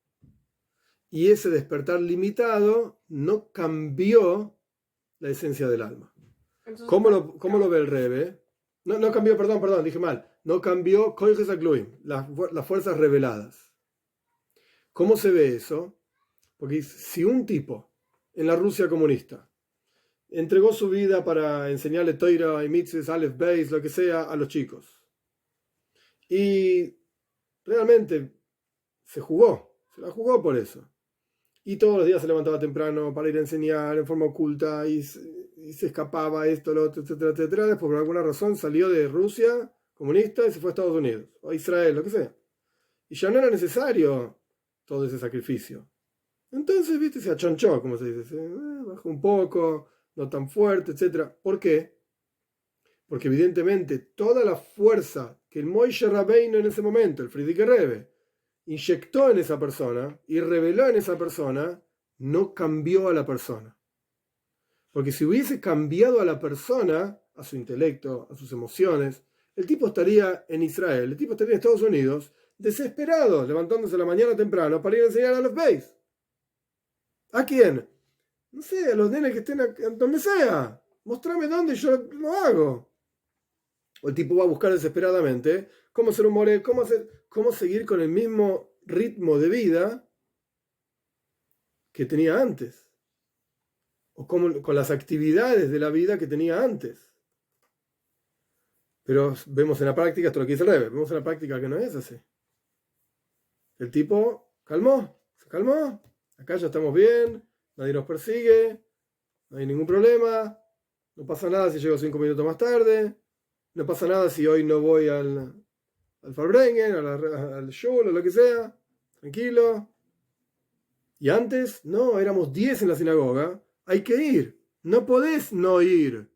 Y ese despertar limitado no cambió la esencia del alma. Entonces, ¿Cómo lo ve el Rebbe? No cambió, perdón, dije mal. No cambió Koiches Agluim, las fuerzas reveladas. ¿Cómo se ve eso? Porque si un tipo en la Rusia comunista entregó su vida para enseñarle Toira y Mitzvahs, Aleph Beis, lo que sea, a los chicos, y realmente se la jugó por eso, y todos los días se levantaba temprano para ir a enseñar en forma oculta y se escapaba esto, lo otro, etcétera, etcétera. Después por alguna razón salió de Rusia comunista y se fue a Estados Unidos o a Israel, lo que sea, y ya no era necesario todo ese sacrificio. Entonces, viste, se achonchó, como se dice, bajó un poco, no tan fuerte, etcétera. ¿Por qué? Porque evidentemente toda la fuerza que el Moshe Rabbeinu en ese momento, el Frierdiker Rebbe, inyectó en esa persona y reveló en esa persona, no cambió a la persona. Porque si hubiese cambiado a la persona, a su intelecto, a sus emociones, el tipo estaría en Israel, el tipo estaría en Estados Unidos, desesperado, levantándose a la mañana temprano para ir a enseñar a los Beis. ¿A quién? No sé, a los nenes que estén donde sea. Mostrame dónde y yo lo hago. O el tipo va a buscar desesperadamente cómo ser un more, cómo seguir con el mismo ritmo de vida que tenía antes. O con las actividades de la vida que tenía antes. Pero vemos en la práctica, esto es lo que dice el Rebbe, vemos en la práctica que no es así. El tipo se calmó. Acá ya estamos bien, nadie nos persigue, no hay ningún problema, no pasa nada si llego 5 minutos más tarde, no pasa nada si hoy no voy al Farbrengen, al Shul o lo que sea, tranquilo. Y antes, no, éramos 10 en la sinagoga, hay que ir, no podés no ir,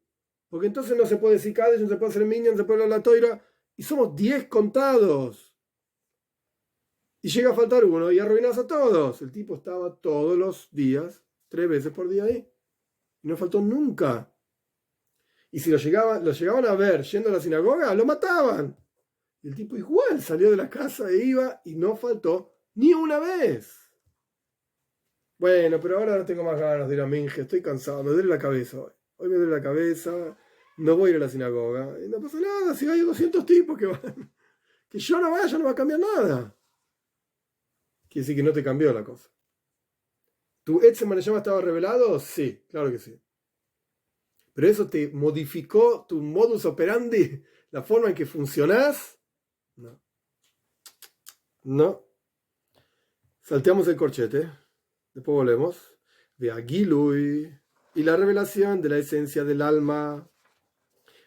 porque entonces no se puede decir Kadesh, no se puede hacer Minyan, no se puede hablar la toira, y somos 10 contados. Y llega a faltar uno y arruinas a todos. El tipo estaba todos los días, 3 veces por día ahí. Y no faltó nunca. Y si lo llegaban a ver yendo a la sinagoga, lo mataban. Y el tipo igual salió de la casa e iba y no faltó ni una vez. Bueno, pero ahora no tengo más ganas de ir a Minje, estoy cansado, me duele la cabeza hoy. Hoy me duele la cabeza, no voy a ir a la sinagoga. Y no pasa nada, si hay 200 tipos que van. Que yo no vaya, no va a cambiar nada. Quiere decir que no te cambió la cosa. ¿Tu Etzem Maneyama estaba revelado? Sí, claro que sí. Pero eso te modificó tu modus operandi, la forma en que funcionás. No. No. Salteamos el corchete. Después volvemos. De Agilui. Y la revelación de la esencia del alma.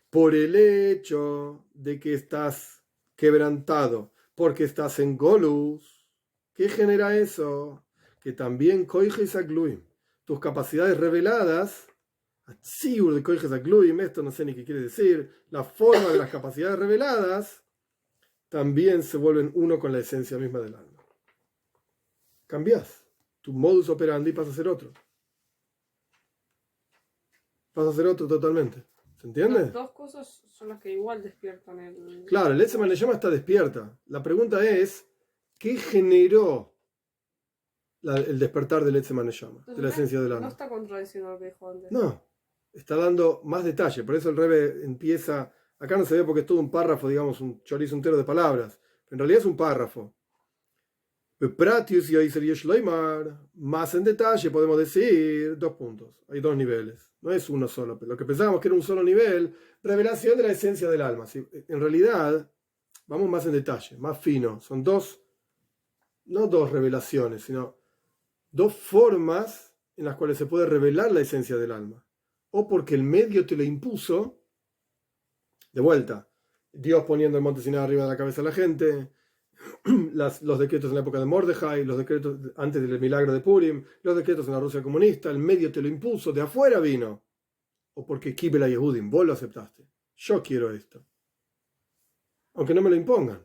Por el hecho de que estás quebrantado. Porque estás en Golus. ¿Qué genera eso? Que también Koijes Agluim. Tus capacidades reveladas. Atziur de Koijes Agluim. Esto no sé ni qué quiere decir. La forma de las capacidades reveladas. También se vuelven uno con la esencia misma del alma. Cambias. Tu modus operandi pasa a ser otro. Pasa a ser otro totalmente. ¿Se entiende? Las dos cosas son las que igual despiertan el... Claro, el Etzem Maneyama está despierta. La pregunta es, ¿qué generó el despertar del Etzem Maneyama? De la esencia del No alma. está contradiciendo lo que dijo antes. No, está dando más detalle. Por eso el Rebbe empieza... Acá no se ve porque es todo un párrafo, digamos, un chorizo entero de palabras. Pero en realidad es un párrafo. Pratius y Yesh Loimar, más en detalle podemos decir 2 puntos. Hay 2 niveles. No es uno solo. Lo que pensábamos que era un solo nivel, revelación de la esencia del alma. ¿Sí? En realidad, vamos más en detalle, más fino. Son 2, no 2 revelaciones, sino 2 formas en las cuales se puede revelar la esencia del alma. O porque el medio te lo impuso, de vuelta, Dios poniendo el monte Sinai arriba de la cabeza de la gente, los decretos en la época de Mordejai, los decretos antes del milagro de Purim, los decretos en la Rusia comunista, el medio te lo impuso, de afuera vino. O porque Kibela Yehudim, vos lo aceptaste. Yo quiero esto. Aunque no me lo impongan.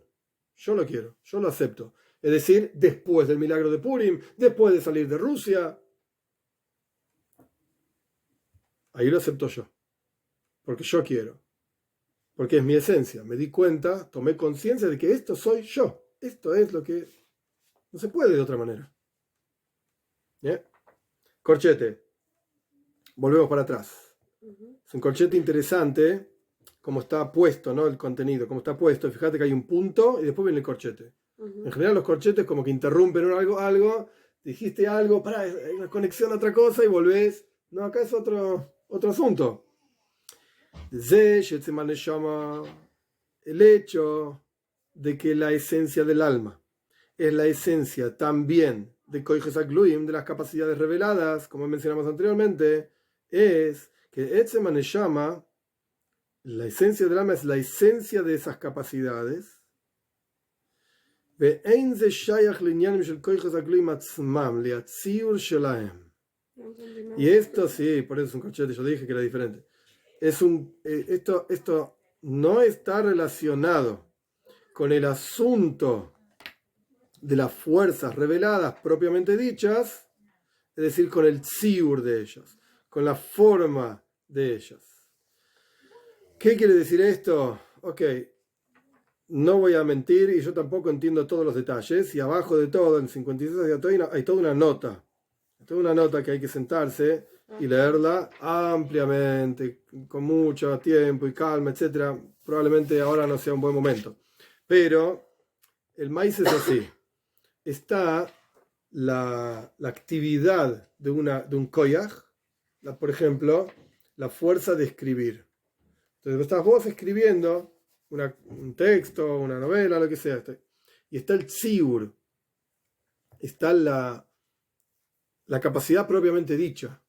Yo lo quiero, yo lo acepto. Es decir, después del milagro de Purim, después de salir de Rusia. Ahí lo acepto yo. Porque yo quiero. Porque es mi esencia. Me di cuenta, tomé conciencia de que esto soy yo. Esto es lo que no se puede de otra manera. ¿Bien? Corchete. Volvemos para atrás. Es un corchete interesante, como está puesto, ¿no? El contenido, como está puesto. Fíjate que hay un punto y después viene el corchete. En general los corchetes como que interrumpen algo, dijiste algo, pará, hay una conexión a otra cosa y volvés. No, acá es otro asunto. El hecho de que la esencia del alma es la esencia también de Koijes Agluim, de las capacidades reveladas, como mencionamos anteriormente, es que Etzem Maneyama, la esencia del alma es la esencia de esas capacidades. Y esto sí, por eso es un corchete, yo dije que era diferente. Esto no está relacionado con el asunto de las fuerzas reveladas propiamente dichas, es decir, con el tziur de ellas, con la forma de ellas. ¿Qué quiere decir esto? Ok, no voy a mentir y yo tampoco entiendo todos los detalles, y abajo de todo, en 56 hay toda una nota. Toda una nota que hay que sentarse y leerla ampliamente, con mucho tiempo y calma, etc. Probablemente ahora no sea un buen momento. Pero el maíz es así. Está la actividad de un koyach, por ejemplo, la fuerza de escribir. Entonces estás vos escribiendo un texto, una novela, lo que sea, y está el tziur, está la capacidad propiamente dicha.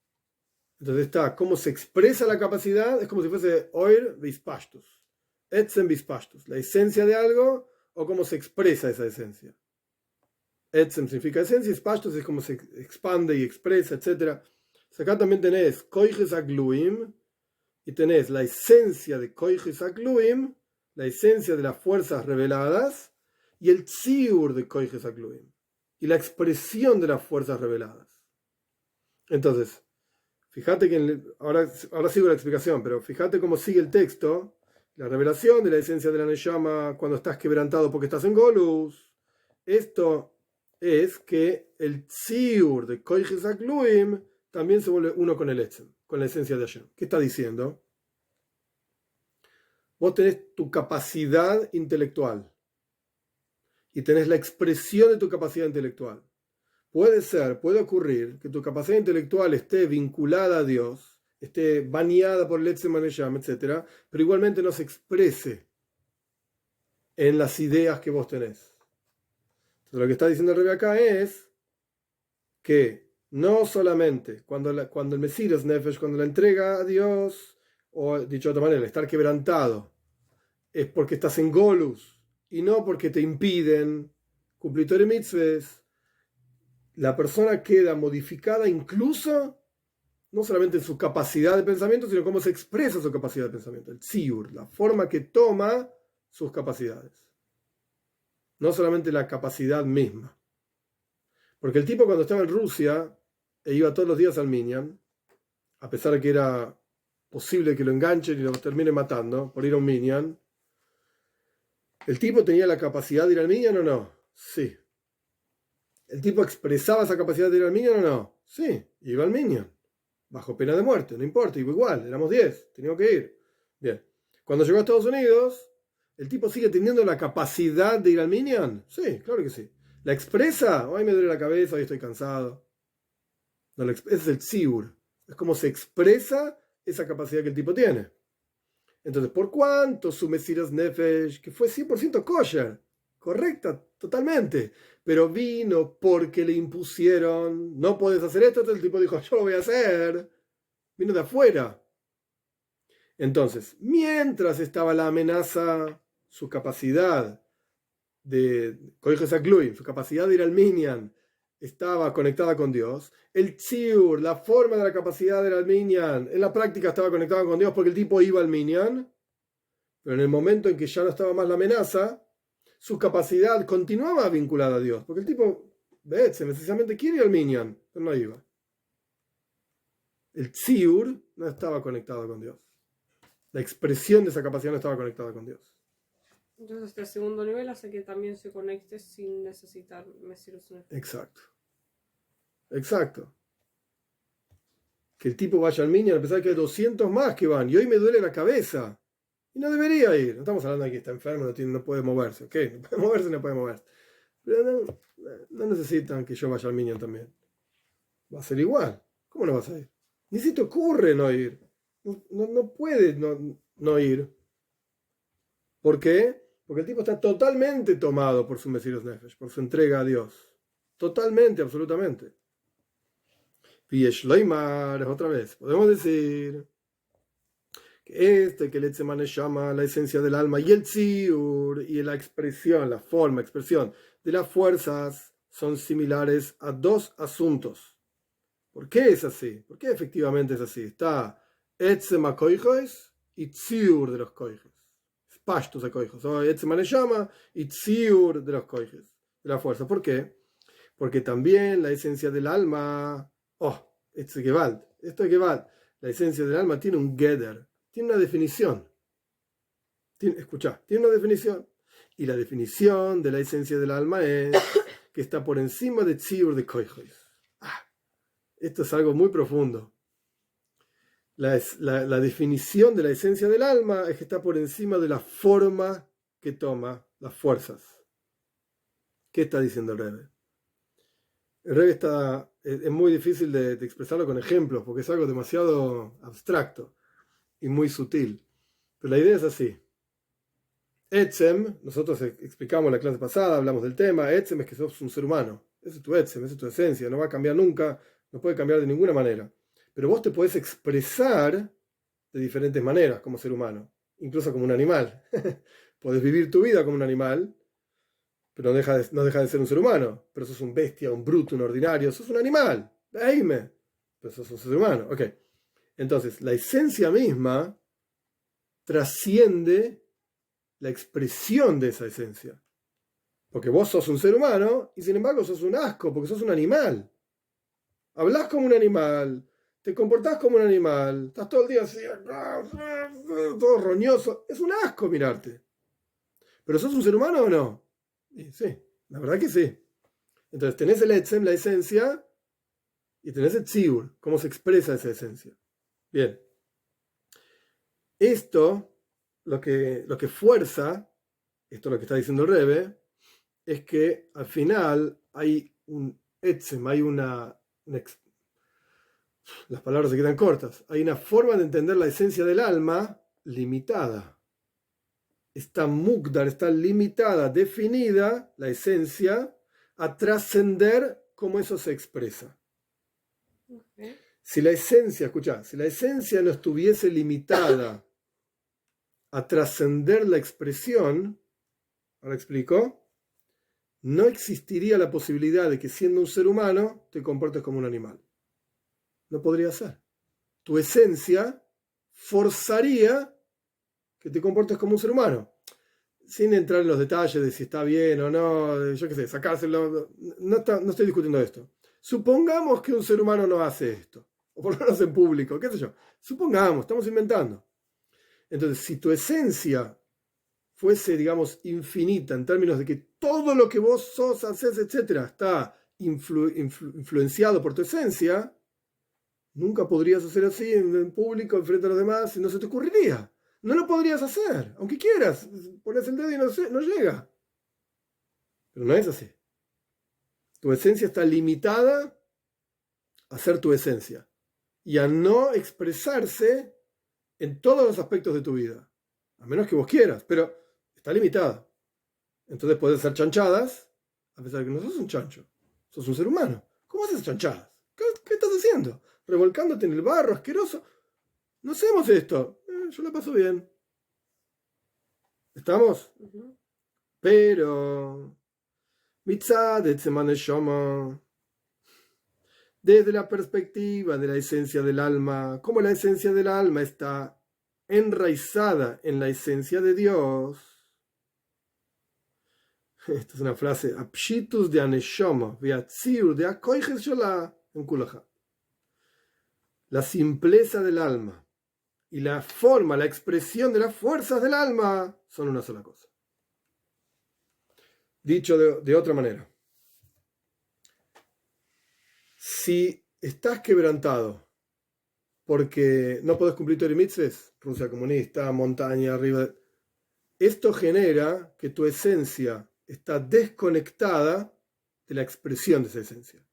Entonces está cómo se expresa la capacidad, es como si fuese oir vispastus. Etzem bispashtus, la esencia de algo o cómo se expresa esa esencia. Etzem significa esencia, spashtus es como se expande y expresa, etc. Acá también tenés koiches agluim y tenés la esencia de koiches agluim, la esencia de las fuerzas reveladas, y el tziur de koiches agluim, y la expresión de las fuerzas reveladas. Entonces, fíjate que ahora sigo la explicación, pero fíjate cómo sigue el texto. La revelación de la esencia de la Neshama cuando estás quebrantado porque estás en Golus. Esto es que el tziur de koiches agluim también se vuelve uno con el etzem, con la esencia de Hashem. ¿Qué está diciendo? Vos tenés tu capacidad intelectual y tenés la expresión de tu capacidad intelectual. Puede ocurrir que tu capacidad intelectual esté vinculada a Dios, esté bañada por el etzem Neshama, etc., pero igualmente no se exprese en las ideas que vos tenés. Entonces, lo que está diciendo el Rebbe acá es que no solamente cuando el Mesiras Nefesh, cuando la entrega a Dios, o dicho de otra manera, el estar quebrantado, es porque estás en Golus y no porque te impiden cumplir Torah y mitzvahs, la persona queda modificada incluso no solamente en su capacidad de pensamiento, sino cómo se expresa su capacidad de pensamiento, el tziur, la forma que toma sus capacidades. No solamente la capacidad misma. Porque el tipo cuando estaba en Rusia e iba todos los días al Minyan, a pesar de que era posible que lo enganchen y lo terminen matando por ir a un Minyan, ¿el tipo tenía la capacidad de ir al Minyan o no? Sí. ¿El tipo expresaba esa capacidad de ir al Minyan o no? Sí, iba al Minyan. Bajo pena de muerte, no importa, iba igual, éramos 10, teníamos que ir. Bien. Cuando llegó a Estados Unidos, ¿el tipo sigue teniendo la capacidad de ir al Minyan? Sí, claro que sí. ¿La expresa? Hoy me duele la cabeza, hoy estoy cansado. No, ese es el tziur. Es como se expresa esa capacidad que el tipo tiene. Entonces, ¿por cuánto su Mesiras Nefesh, que fue 100% kosher, correcta, totalmente, pero vino porque le impusieron, no puedes hacer esto, entonces el tipo dijo, yo lo voy a hacer, vino de afuera. Entonces, mientras estaba la amenaza, su capacidad de su capacidad de ir al Minyan estaba conectada con Dios, el tziur, la forma de la capacidad de ir al Minyan, en la práctica estaba conectada con Dios porque el tipo iba al Minyan, pero en el momento en que ya no estaba más la amenaza, su capacidad continuaba vinculada a Dios, porque el tipo, necesariamente quiere ir al Minyan, pero no iba. El tziur no estaba conectado con Dios. La expresión de esa capacidad no estaba conectada con Dios. Entonces, este segundo nivel hace que también se conecte sin necesitar Mesiras Nefesh. Exacto. Exacto. Que el tipo vaya al Minyan a pesar de que hay 200 más que van, y hoy me duele la cabeza. Y no debería ir. No estamos hablando de que está enfermo, no puede moverse. Ok, no puede moverse, no puede moverse. Pero no necesitan que yo vaya al Minyan también. Va a ser igual. ¿Cómo no vas a ir? Ni si te ocurre no ir. No puedes no ir. ¿Por qué? Porque el tipo está totalmente tomado por su Mesiras Nefesh, por su entrega a Dios. Totalmente, absolutamente. Viesh Loimar, otra vez. Podemos decir que que el Etzem Neshama, la esencia del alma, y el Tziur, y la expresión, la forma, expresión de las fuerzas son similares a dos asuntos. ¿Por qué es así? ¿Por qué efectivamente es así? Está Etzem HaKoiches y Tziur de los Koiches. Pashtus HaKoiches. O Etzem Neshama y Tziur de los Koiches. De la fuerza. ¿Por qué? Porque también la esencia del alma... esto es Gewalt. La esencia del alma tiene un Geder. Tiene una definición. Tiene una definición. Y la definición de la esencia del alma es que está por encima de Tziur de Koiches. Esto es algo muy profundo. La definición de la esencia del alma es que está por encima de la forma que toma las fuerzas. ¿Qué está diciendo el Rebbe? El Rebbe es muy difícil de expresarlo con ejemplos porque es algo demasiado abstracto y muy sutil. Pero la idea es así. Etzem, nosotros explicamos en la clase pasada, hablamos del tema. Etzem es que sos un ser humano. Ese es tu Etzem, esa es tu esencia. No va a cambiar nunca, no puede cambiar de ninguna manera. Pero vos te podés expresar de diferentes maneras como ser humano. incluso como un animal. Podés vivir tu vida como un animal, pero no deja de ser un ser humano. Pero sos un bestia, un bruto, un ordinario, sos un animal. Veime. Pero sos un ser humano. Ok. Entonces, la esencia misma trasciende la expresión de esa esencia. Porque vos sos un ser humano y sin embargo sos un asco, porque sos un animal. Hablás como un animal, te comportás como un animal, estás todo el día así, todo roñoso. Es un asco mirarte. ¿Pero sos un ser humano o no? Y sí, la verdad que sí. Entonces tenés el etzem, la esencia, y tenés el tzibur, cómo se expresa esa esencia. Bien. Esto, lo que fuerza, esto es lo que está diciendo el Rebbe, es que al final hay un etzem, hay las palabras se quedan cortas, hay una forma de entender la esencia del alma limitada. Está mukdar, está limitada, definida la esencia a trascender cómo eso se expresa. Okay. Si la esencia, escuchá, si la esencia no estuviese limitada a trascender la expresión, ahora explico, no existiría la posibilidad de que siendo un ser humano te comportes como un animal. No podría ser. Tu esencia forzaría que te comportes como un ser humano. Sin entrar en los detalles de si está bien o no, yo qué sé, sacárselo. No estoy discutiendo esto. Supongamos que un ser humano no hace esto, o por lo menos en público, qué sé yo. Supongamos, estamos inventando. Entonces, si tu esencia fuese, digamos, infinita en términos de que todo lo que vos sos, haces, etcétera, está influenciado por tu esencia, nunca podrías hacer así en público, enfrente a los demás, y no se te ocurriría. No lo podrías hacer, aunque quieras. Pones el dedo y no llega. Pero no es así. Tu esencia está limitada a ser tu esencia y a no expresarse en todos los aspectos de tu vida. A menos que vos quieras, pero está limitada. Entonces puedes hacer chanchadas, a pesar de que no sos un chancho. Sos un ser humano. ¿Cómo haces chanchadas? ¿Qué estás haciendo? ¿Revolcándote en el barro asqueroso? No hacemos esto. Yo la paso bien. ¿Estamos? Uh-huh. Pero mitzad etzem shoma, desde la perspectiva de la esencia del alma, como la esencia del alma está enraizada en la esencia de Dios. Esta es una frase, apshitus de aneshama, veatzir de akoiches shola, en kulaja. La simpleza del alma y la forma, la expresión de las fuerzas del alma son una sola cosa. Dicho de otra manera, si estás quebrantado porque no podés cumplir Torah y mitzvos, Rusia comunista, montaña, arriba, esto genera que tu esencia está desconectada de la expresión de esa esencia,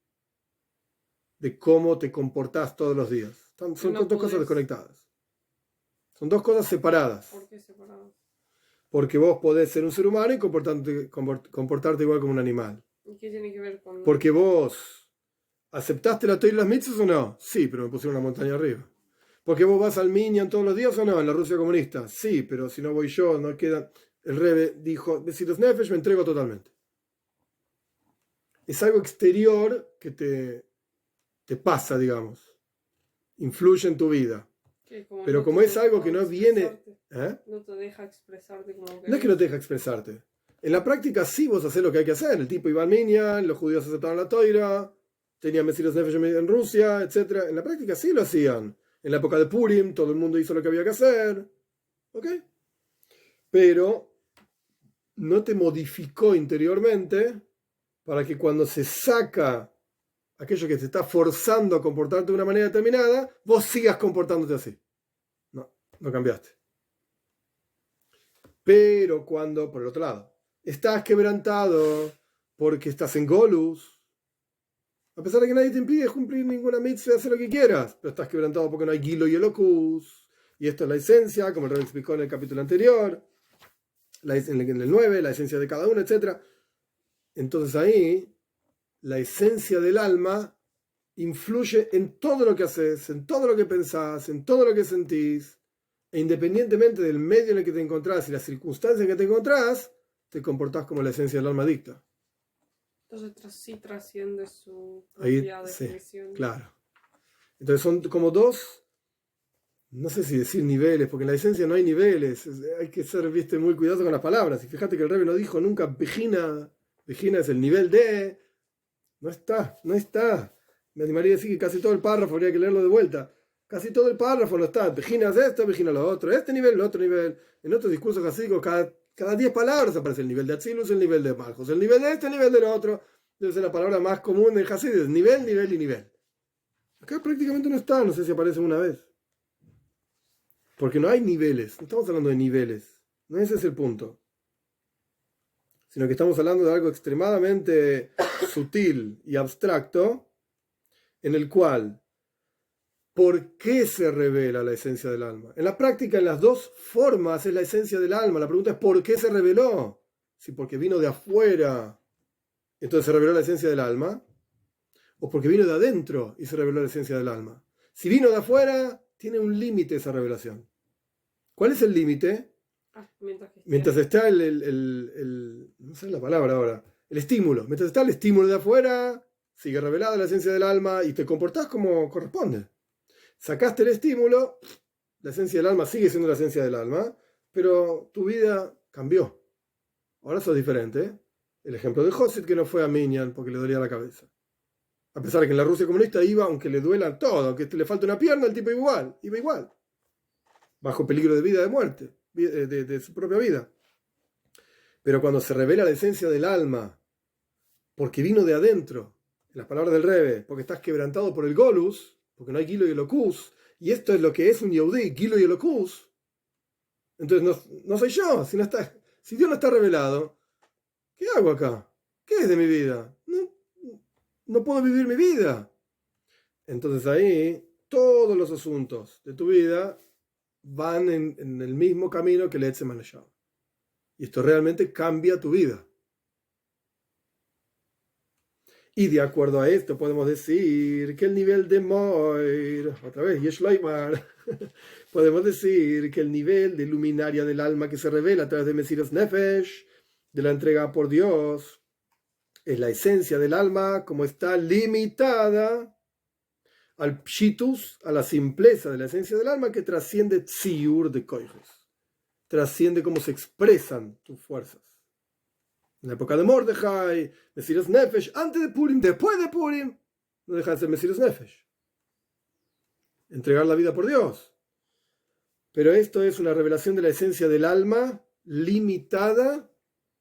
de cómo te comportás todos los días. Son dos cosas desconectadas. Son dos cosas separadas. ¿Por qué separadas? Porque vos podés ser un ser humano y comportarte igual como un animal. ¿Y qué tiene que ver con...? Porque vos aceptaste la Torah y las mitzvos o no. Sí, pero me pusieron una montaña arriba. Porque vos vas al Minyan todos los días o no, en la Rusia comunista. Sí, pero si no voy yo, no queda... El Rebbe dijo, Besitos Nefesh, me entrego totalmente. Es algo exterior que te pasa, digamos. Influye en tu vida. Pero como es algo que no viene... No te deja expresarte como que... No es que no te deja expresarte. En la práctica sí vos hacés lo que hay que hacer. El tipo iba al Minyan, los judíos aceptaron la Toira, tenían Besitos Nefesh en Rusia, etc. En la práctica sí lo hacían. En la época de Purim, todo el mundo hizo lo que había que hacer. ¿Ok? Pero no te modificó interiormente para que cuando se saca aquello que te está forzando a comportarte de una manera determinada, vos sigas comportándote así. No cambiaste. Pero cuando, por el otro lado, estás quebrantado porque estás en Golus, a pesar de que nadie te impide cumplir ninguna mitzvah, hacer lo que quieras, pero estás quebrantado porque no hay Gilo y Elocus, y esto es la esencia, como el Rebbe explicó en el capítulo anterior, en el 9, la esencia de cada uno, etc. Entonces ahí, la esencia del alma influye en todo lo que haces, en todo lo que pensás, en todo lo que sentís, E independientemente del medio en el que te encontrás y las circunstancias en que te encontrás, te comportás como la esencia del alma dicta. Entonces sí trasciende su Ahí, propia sí, definición. claro. Entonces son como dos, no sé si decir niveles, porque en la esencia no hay niveles. Hay que ser, viste, muy cuidadoso con las palabras. Y fíjate que el Rebbe no dijo nunca Vejina. Vejina es el nivel de. No está, no está. Me animaría a decir que casi todo el párrafo habría que leerlo de vuelta. Casi todo el párrafo no está. Vejina es esto, vejina lo otro. Este nivel, el otro nivel. En otros discursos hasídicos, cada 10 palabras aparece el nivel de Atzilus, el nivel de Malchus, el nivel de este, el nivel del otro. Debe ser la palabra más común del Hasid, nivel, nivel y nivel. Acá prácticamente no está, no sé si aparece una vez. Porque no hay niveles, no estamos hablando de niveles. No ese es el punto. Sino que estamos hablando de algo extremadamente sutil y abstracto, en el cual, ¿por qué se revela la esencia del alma? En la práctica, en las dos formas es la esencia del alma. La pregunta es ¿por qué se reveló? Si porque vino de afuera, entonces se reveló la esencia del alma, o porque vino de adentro y se reveló la esencia del alma. Si vino de afuera, tiene un límite esa revelación. ¿Cuál es el límite? Mientras está no sé la palabra ahora, el estímulo. Mientras está el estímulo de afuera, sigue revelada la esencia del alma y te comportás como corresponde. Sacaste el estímulo, la esencia del alma sigue siendo la esencia del alma, pero tu vida cambió. Ahora sos diferente. ¿Eh? El ejemplo de Josit, que no fue a Minyan porque le dolía la cabeza. A pesar de que en la Rusia comunista iba, aunque le duela todo, aunque le falte una pierna, el tipo iba igual. Bajo peligro de vida, de muerte, de su propia vida. Pero cuando se revela la esencia del alma, porque vino de adentro, en las palabras del Rebbe, porque estás quebrantado por el Golus, porque no hay Gilo y Elocus, y esto es lo que es un Yehudí, Gilo y Elocus, entonces no soy yo, si Dios no está revelado, ¿qué hago acá? ¿Qué es de mi vida? No puedo vivir mi vida. Entonces ahí todos los asuntos de tu vida van en el mismo camino que el Etzem Aneshama. Y esto realmente cambia tu vida. Y de acuerdo a esto podemos decir que el nivel de Moir, otra vez, Yesh Loimar, podemos decir que el nivel de luminaria del alma que se revela a través de Mesiras Nefesh, de la entrega por Dios, es la esencia del alma como está limitada al pshitus, a la simpleza de la esencia del alma que trasciende tziur de koiches, trasciende cómo se expresan tus fuerzas. En la época de Mordejai, Mesiras Nefesh, antes de Purim, después de Purim, no deja de ser Mesiras Nefesh. Entregar la vida por Dios. Pero esto es una revelación de la esencia del alma limitada.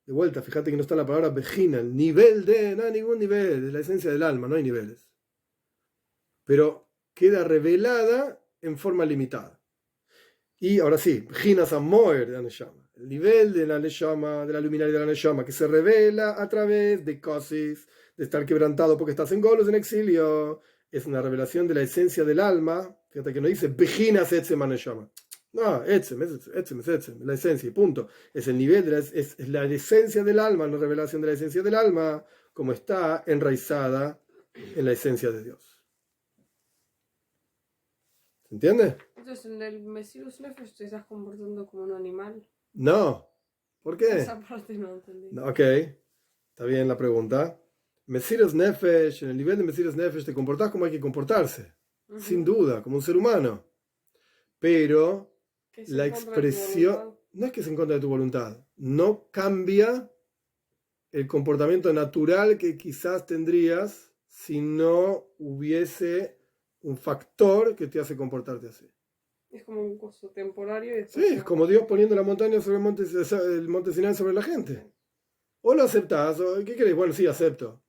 De vuelta, fíjate que no está la palabra vejina, el nivel de, no hay ningún nivel, es la esencia del alma, no hay niveles. Pero queda revelada en forma limitada. Y ahora sí, Vejinas Amoer de Aneshama. El nivel de la Neshama, de la luminaria de la Neshama, que se revela a través de Kosis, de estar quebrantado porque estás en Golos, en exilio. Es una revelación de la esencia del alma. Fíjate que no dice Vejinas Etzem Aneshama. No, Etzem, la esencia, punto. Es el nivel, es la esencia del alma, no revelación de la esencia del alma, como está enraizada en la esencia de Dios. ¿Se entiende? Entonces, en el Mesiras Nefesh te estás comportando como un animal. No. ¿Por qué? Esa parte no entendí. No, ok, está bien la pregunta. Mesiras Nefesh, en el nivel de Mesiras Nefesh te comportás como hay que comportarse, sin duda, como un ser humano. Pero la expresión no es que se en contra de tu voluntad, no cambia el comportamiento natural que quizás tendrías si no hubiese un factor que te hace comportarte así. Es como un costo temporario. Y sí, es como Dios poniendo la montaña sobre el monte Sinai sobre la gente. O lo aceptás, o ¿qué querés? Bueno, sí, acepto.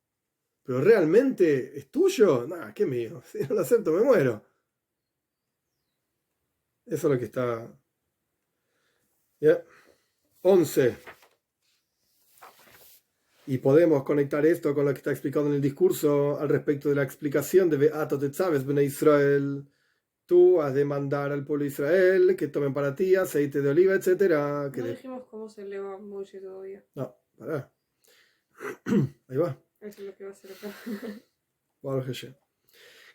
Pero ¿realmente es tuyo? Nah, ¿qué mío? Si no lo acepto, me muero. Eso es lo que está. ¿Ya? 11. Y podemos conectar esto con lo que está explicado en el discurso al respecto de la explicación de Beato Tetzaves Bnei Israel. Tú has de mandar al pueblo de Israel que tomen para ti aceite de oliva, etc. No dijimos cómo se eleva Moshe todavía. No, pará. Ahí va. Eso es lo que va a hacer acá.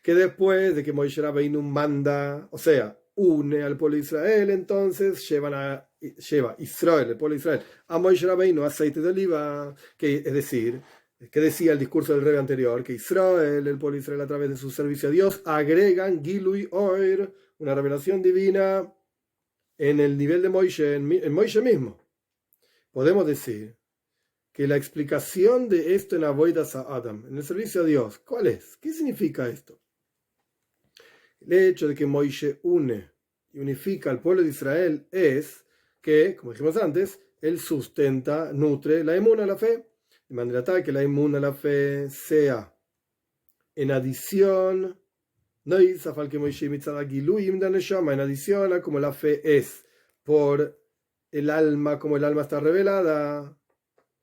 Que después de que Moisés Rabbeinu manda, o sea, une al pueblo de Israel, entonces lleva Israel, el pueblo de Israel, a Moshe Rabbeinu aceite de oliva, que es decir, que decía el discurso del rey anterior, que Israel, el pueblo de Israel, a través de su servicio a Dios, agregan Gilui Oir, una revelación divina en el nivel de Moshe, en Moshe mismo. Podemos decir que la explicación de esto en Avodas Adam, en el servicio a Dios, ¿cuál es? ¿Qué significa esto? El hecho de que Moshe une y unifica al pueblo de Israel es que, como dijimos antes, él sustenta, nutre la emuna, la fe, de manera tal que la emuna, la fe, sea en adición, en adición a como la fe es por el alma, como el alma está revelada,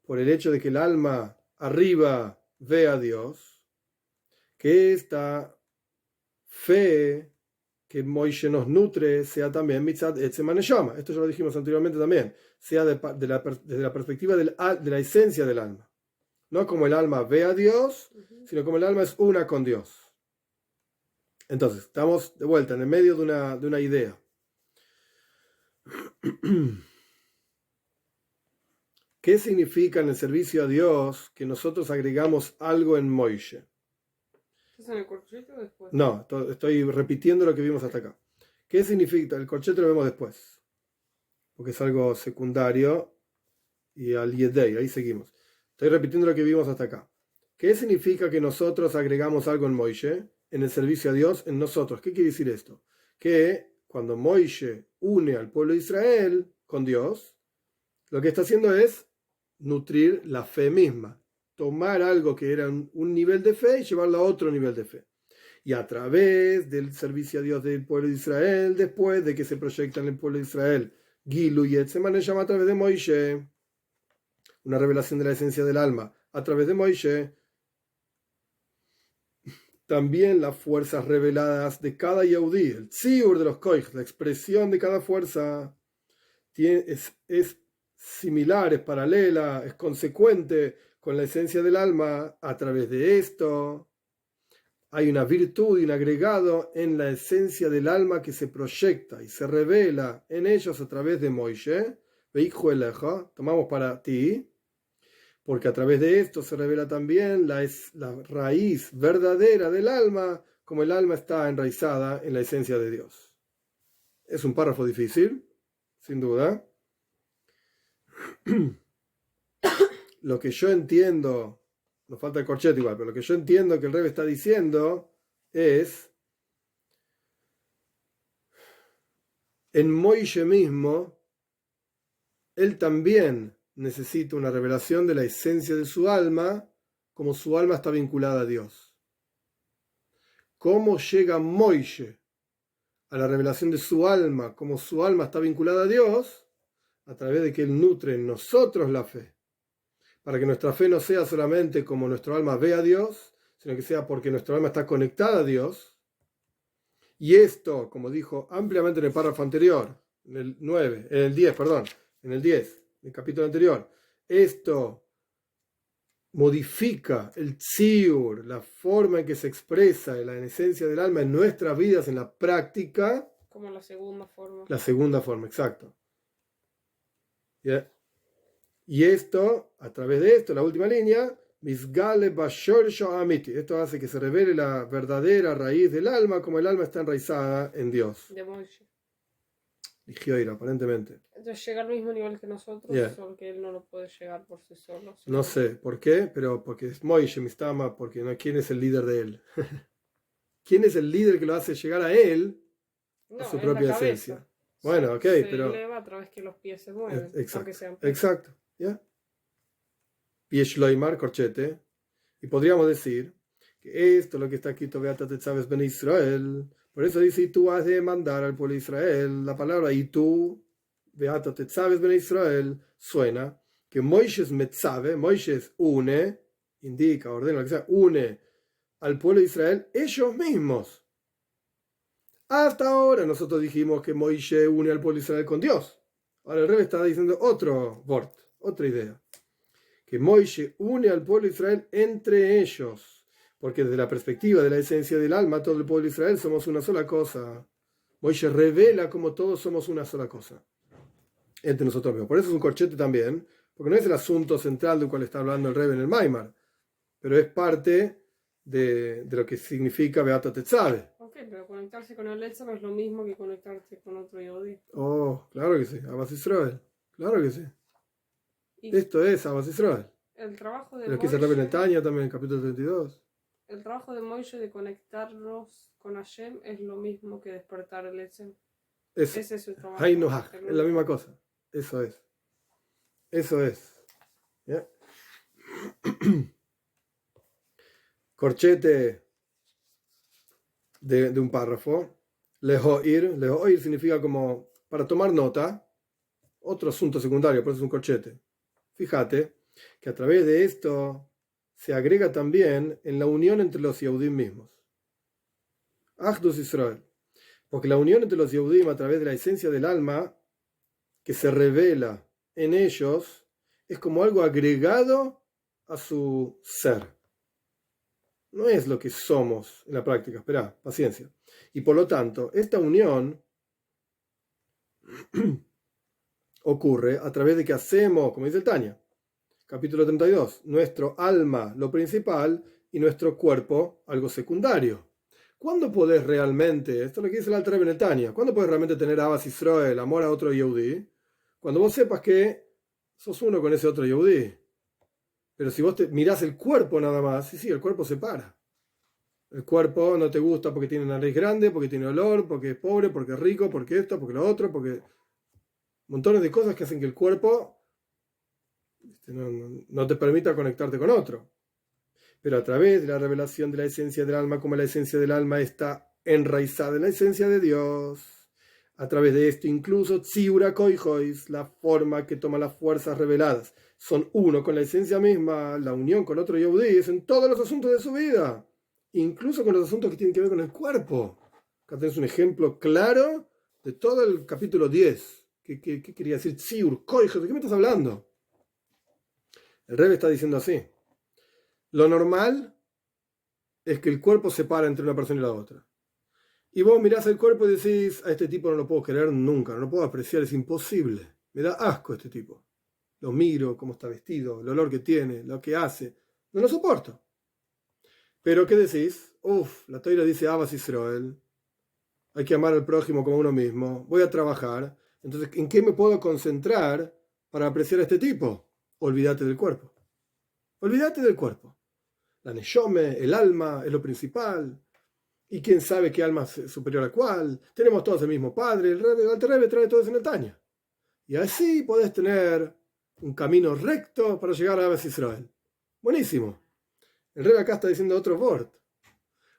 por el hecho de que el alma arriba ve a Dios, que esta fe que Moshe nos nutre sea también mitzad etzem haneshama. Esto ya lo dijimos anteriormente también, sea desde la perspectiva de la esencia del alma. No como el alma ve a Dios, sino como el alma es una con Dios. Entonces, estamos de vuelta en el medio de una idea. ¿Qué significa en el servicio a Dios que nosotros agregamos algo en Moshe? ¿Estás en el corchete o después? No, estoy repitiendo lo que vimos hasta acá. ¿Qué significa? El corchete lo vemos después, porque es algo secundario, y al Yedei, ahí seguimos. Estoy repitiendo lo que vimos hasta acá. ¿Qué significa que nosotros agregamos algo en Moshe, en el servicio a Dios, en nosotros? ¿Qué quiere decir esto? Que cuando Moshe une al pueblo de Israel con Dios, lo que está haciendo es nutrir la fe misma, tomar algo que era un nivel de fe y llevarlo a otro nivel de fe. Y a través del servicio a Dios del pueblo de Israel, después de que se proyecta en el pueblo de Israel, Gilu y Etzem llama a través de Moshe, una revelación de la esencia del alma, a través de Moshe, también las fuerzas reveladas de cada Yehudí, el tziur de los koich, la expresión de cada fuerza, es similar, es paralela, es consecuente con la esencia del alma. A través de esto hay una virtud y un agregado en la esencia del alma que se proyecta y se revela en ellos a través de Moshe. Tomamos para ti, porque a través de esto se revela también la raíz verdadera del alma, como el alma está enraizada en la esencia de Dios. Es un párrafo difícil, sin duda. Lo que yo entiendo, nos falta el corchete igual, pero lo que yo entiendo que el Rebbe está diciendo es, en Moshe mismo, él también necesita una revelación de la esencia de su alma, como su alma está vinculada a Dios. ¿Cómo llega Moshe a la revelación de su alma, como su alma está vinculada a Dios? A través de que él nutre en nosotros la fe, para que nuestra fe no sea solamente como nuestro alma ve a Dios, sino que sea porque nuestra alma está conectada a Dios. Y esto, como dijo ampliamente en el párrafo anterior, en el 9, en el 10, perdón, en el 10, en el capítulo anterior, esto modifica el tziur, la forma en que se expresa la esencia del alma en nuestras vidas, en la práctica. Como la segunda forma. La segunda forma, exacto. ¿Yeah? Y esto, a través de esto, la última línea, esto hace que se revele la verdadera raíz del alma, como el alma está enraizada en Dios. De Moshe. Ligioira, aparentemente. Entonces llega al mismo nivel que nosotros, Yeah. solo que él no lo puede llegar por sí solo. No sé por qué, pero porque es Moshe Mistama, porque no, ¿quién es el líder de él? ¿Quién es el líder que lo hace llegar a él, a su propia esencia? Bueno, ok, pero... Se eleva a través que los pies se mueven, aunque sean pies. Exacto, ¿ya? Piesh Loimar, corchete. Y podríamos decir que esto es lo que está escrito, Beata Tetzaves Ben Israel. Por eso dice, y tú has de mandar al pueblo de Israel. La palabra y tú, Beata Tetzaves Ben Israel, suena que Moisés Metzabe, Moisés une, indica, ordena, lo que sea, une al pueblo de Israel ellos mismos. Hasta ahora nosotros dijimos que Moisés une al pueblo de Israel con Dios. Ahora el Rebbe está diciendo otro word, otra idea. Que Moisés une al pueblo de Israel entre ellos. Porque desde la perspectiva de la esencia del alma, todo el pueblo de Israel somos una sola cosa. Moisés revela como todos somos una sola cosa entre nosotros mismos. Por eso es un corchete también, porque no es el asunto central del cual está hablando el Rebbe en el Maimar, pero es parte de lo que significa Beato Tetzave. Ok, pero conectarse con el Etzem es lo mismo que conectarse con otro Yodí. Oh, claro que sí, Abbas Israel, claro que sí. Y Esto es Abbas Israel. el trabajo de Pero que se Rebbe en el Moisés, Tanya también, en el capítulo 32. el trabajo de Moisés de conectarnos con Hashem es lo mismo que despertar el Etzem. Eso, Ese es su trabajo. Hainu Hach, el es la único. misma cosa. Eso es. Eso es. ¿Ya? Corchete de un párrafo. Lehoir. Lehoir significa como para tomar nota. Otro asunto secundario, por eso es un corchete. Fíjate que a través de esto se agrega también en la unión entre los Yehudim mismos. Achdus Israel. Porque la unión entre los Yehudim a través de la esencia del alma que se revela en ellos es como algo agregado a su ser. No es lo que somos en la práctica. Espera, paciencia. Y por lo tanto, esta unión ocurre a través de que hacemos, como dice el Tanya, capítulo 32, nuestro alma lo principal y nuestro cuerpo algo secundario. ¿Cuándo podés realmente, esto es lo que dice el Alter Rebbe en el Tanya, cuándo podés realmente tener Abbas Israel, amor a otro Yehudí? Cuando vos sepas que sos uno con ese otro Yehudí. Pero si vos mirás el cuerpo nada más, sí, el cuerpo se para. El cuerpo no te gusta porque tiene nariz grande, porque tiene olor, porque es pobre, porque es rico, porque esto, porque lo otro, porque montones de cosas que hacen que el cuerpo no te permita conectarte con otro. Pero a través de la revelación de la esencia del alma, como la esencia del alma está enraizada en la esencia de Dios, a través de esto incluso Tziura Koihois, la forma que toma las fuerzas reveladas, son uno con la esencia misma, la unión con otro Yehudí es en todos los asuntos de su vida, incluso con los asuntos que tienen que ver con el cuerpo. Acá tenés un ejemplo claro de todo el capítulo 10. ¿Qué quería decir Tziur Koihois? ¿De qué me estás hablando? El Rebbe está diciendo así. Lo normal es que el cuerpo se para entre una persona y la otra. Y vos mirás el cuerpo y decís, a este tipo no lo puedo querer nunca, no lo puedo apreciar, es imposible. Me da asco este tipo. Lo miro, cómo está vestido, el olor que tiene, lo que hace. No lo soporto. Pero ¿qué decís? La Torá dice Abbas Israel. Hay que amar al prójimo como uno mismo. Voy a trabajar. Entonces, ¿en qué me puedo concentrar para apreciar a este tipo? Olvídate del cuerpo. Olvídate del cuerpo. La neshome, el alma, es lo principal. Y quién sabe qué alma es superior a cuál. Tenemos todos el mismo padre. El Alter Rebbe trae todo eso en el Tanya. Y así podés tener un camino recto para llegar a Abbas Israel. Buenísimo. El Rebbe acá está diciendo otro word.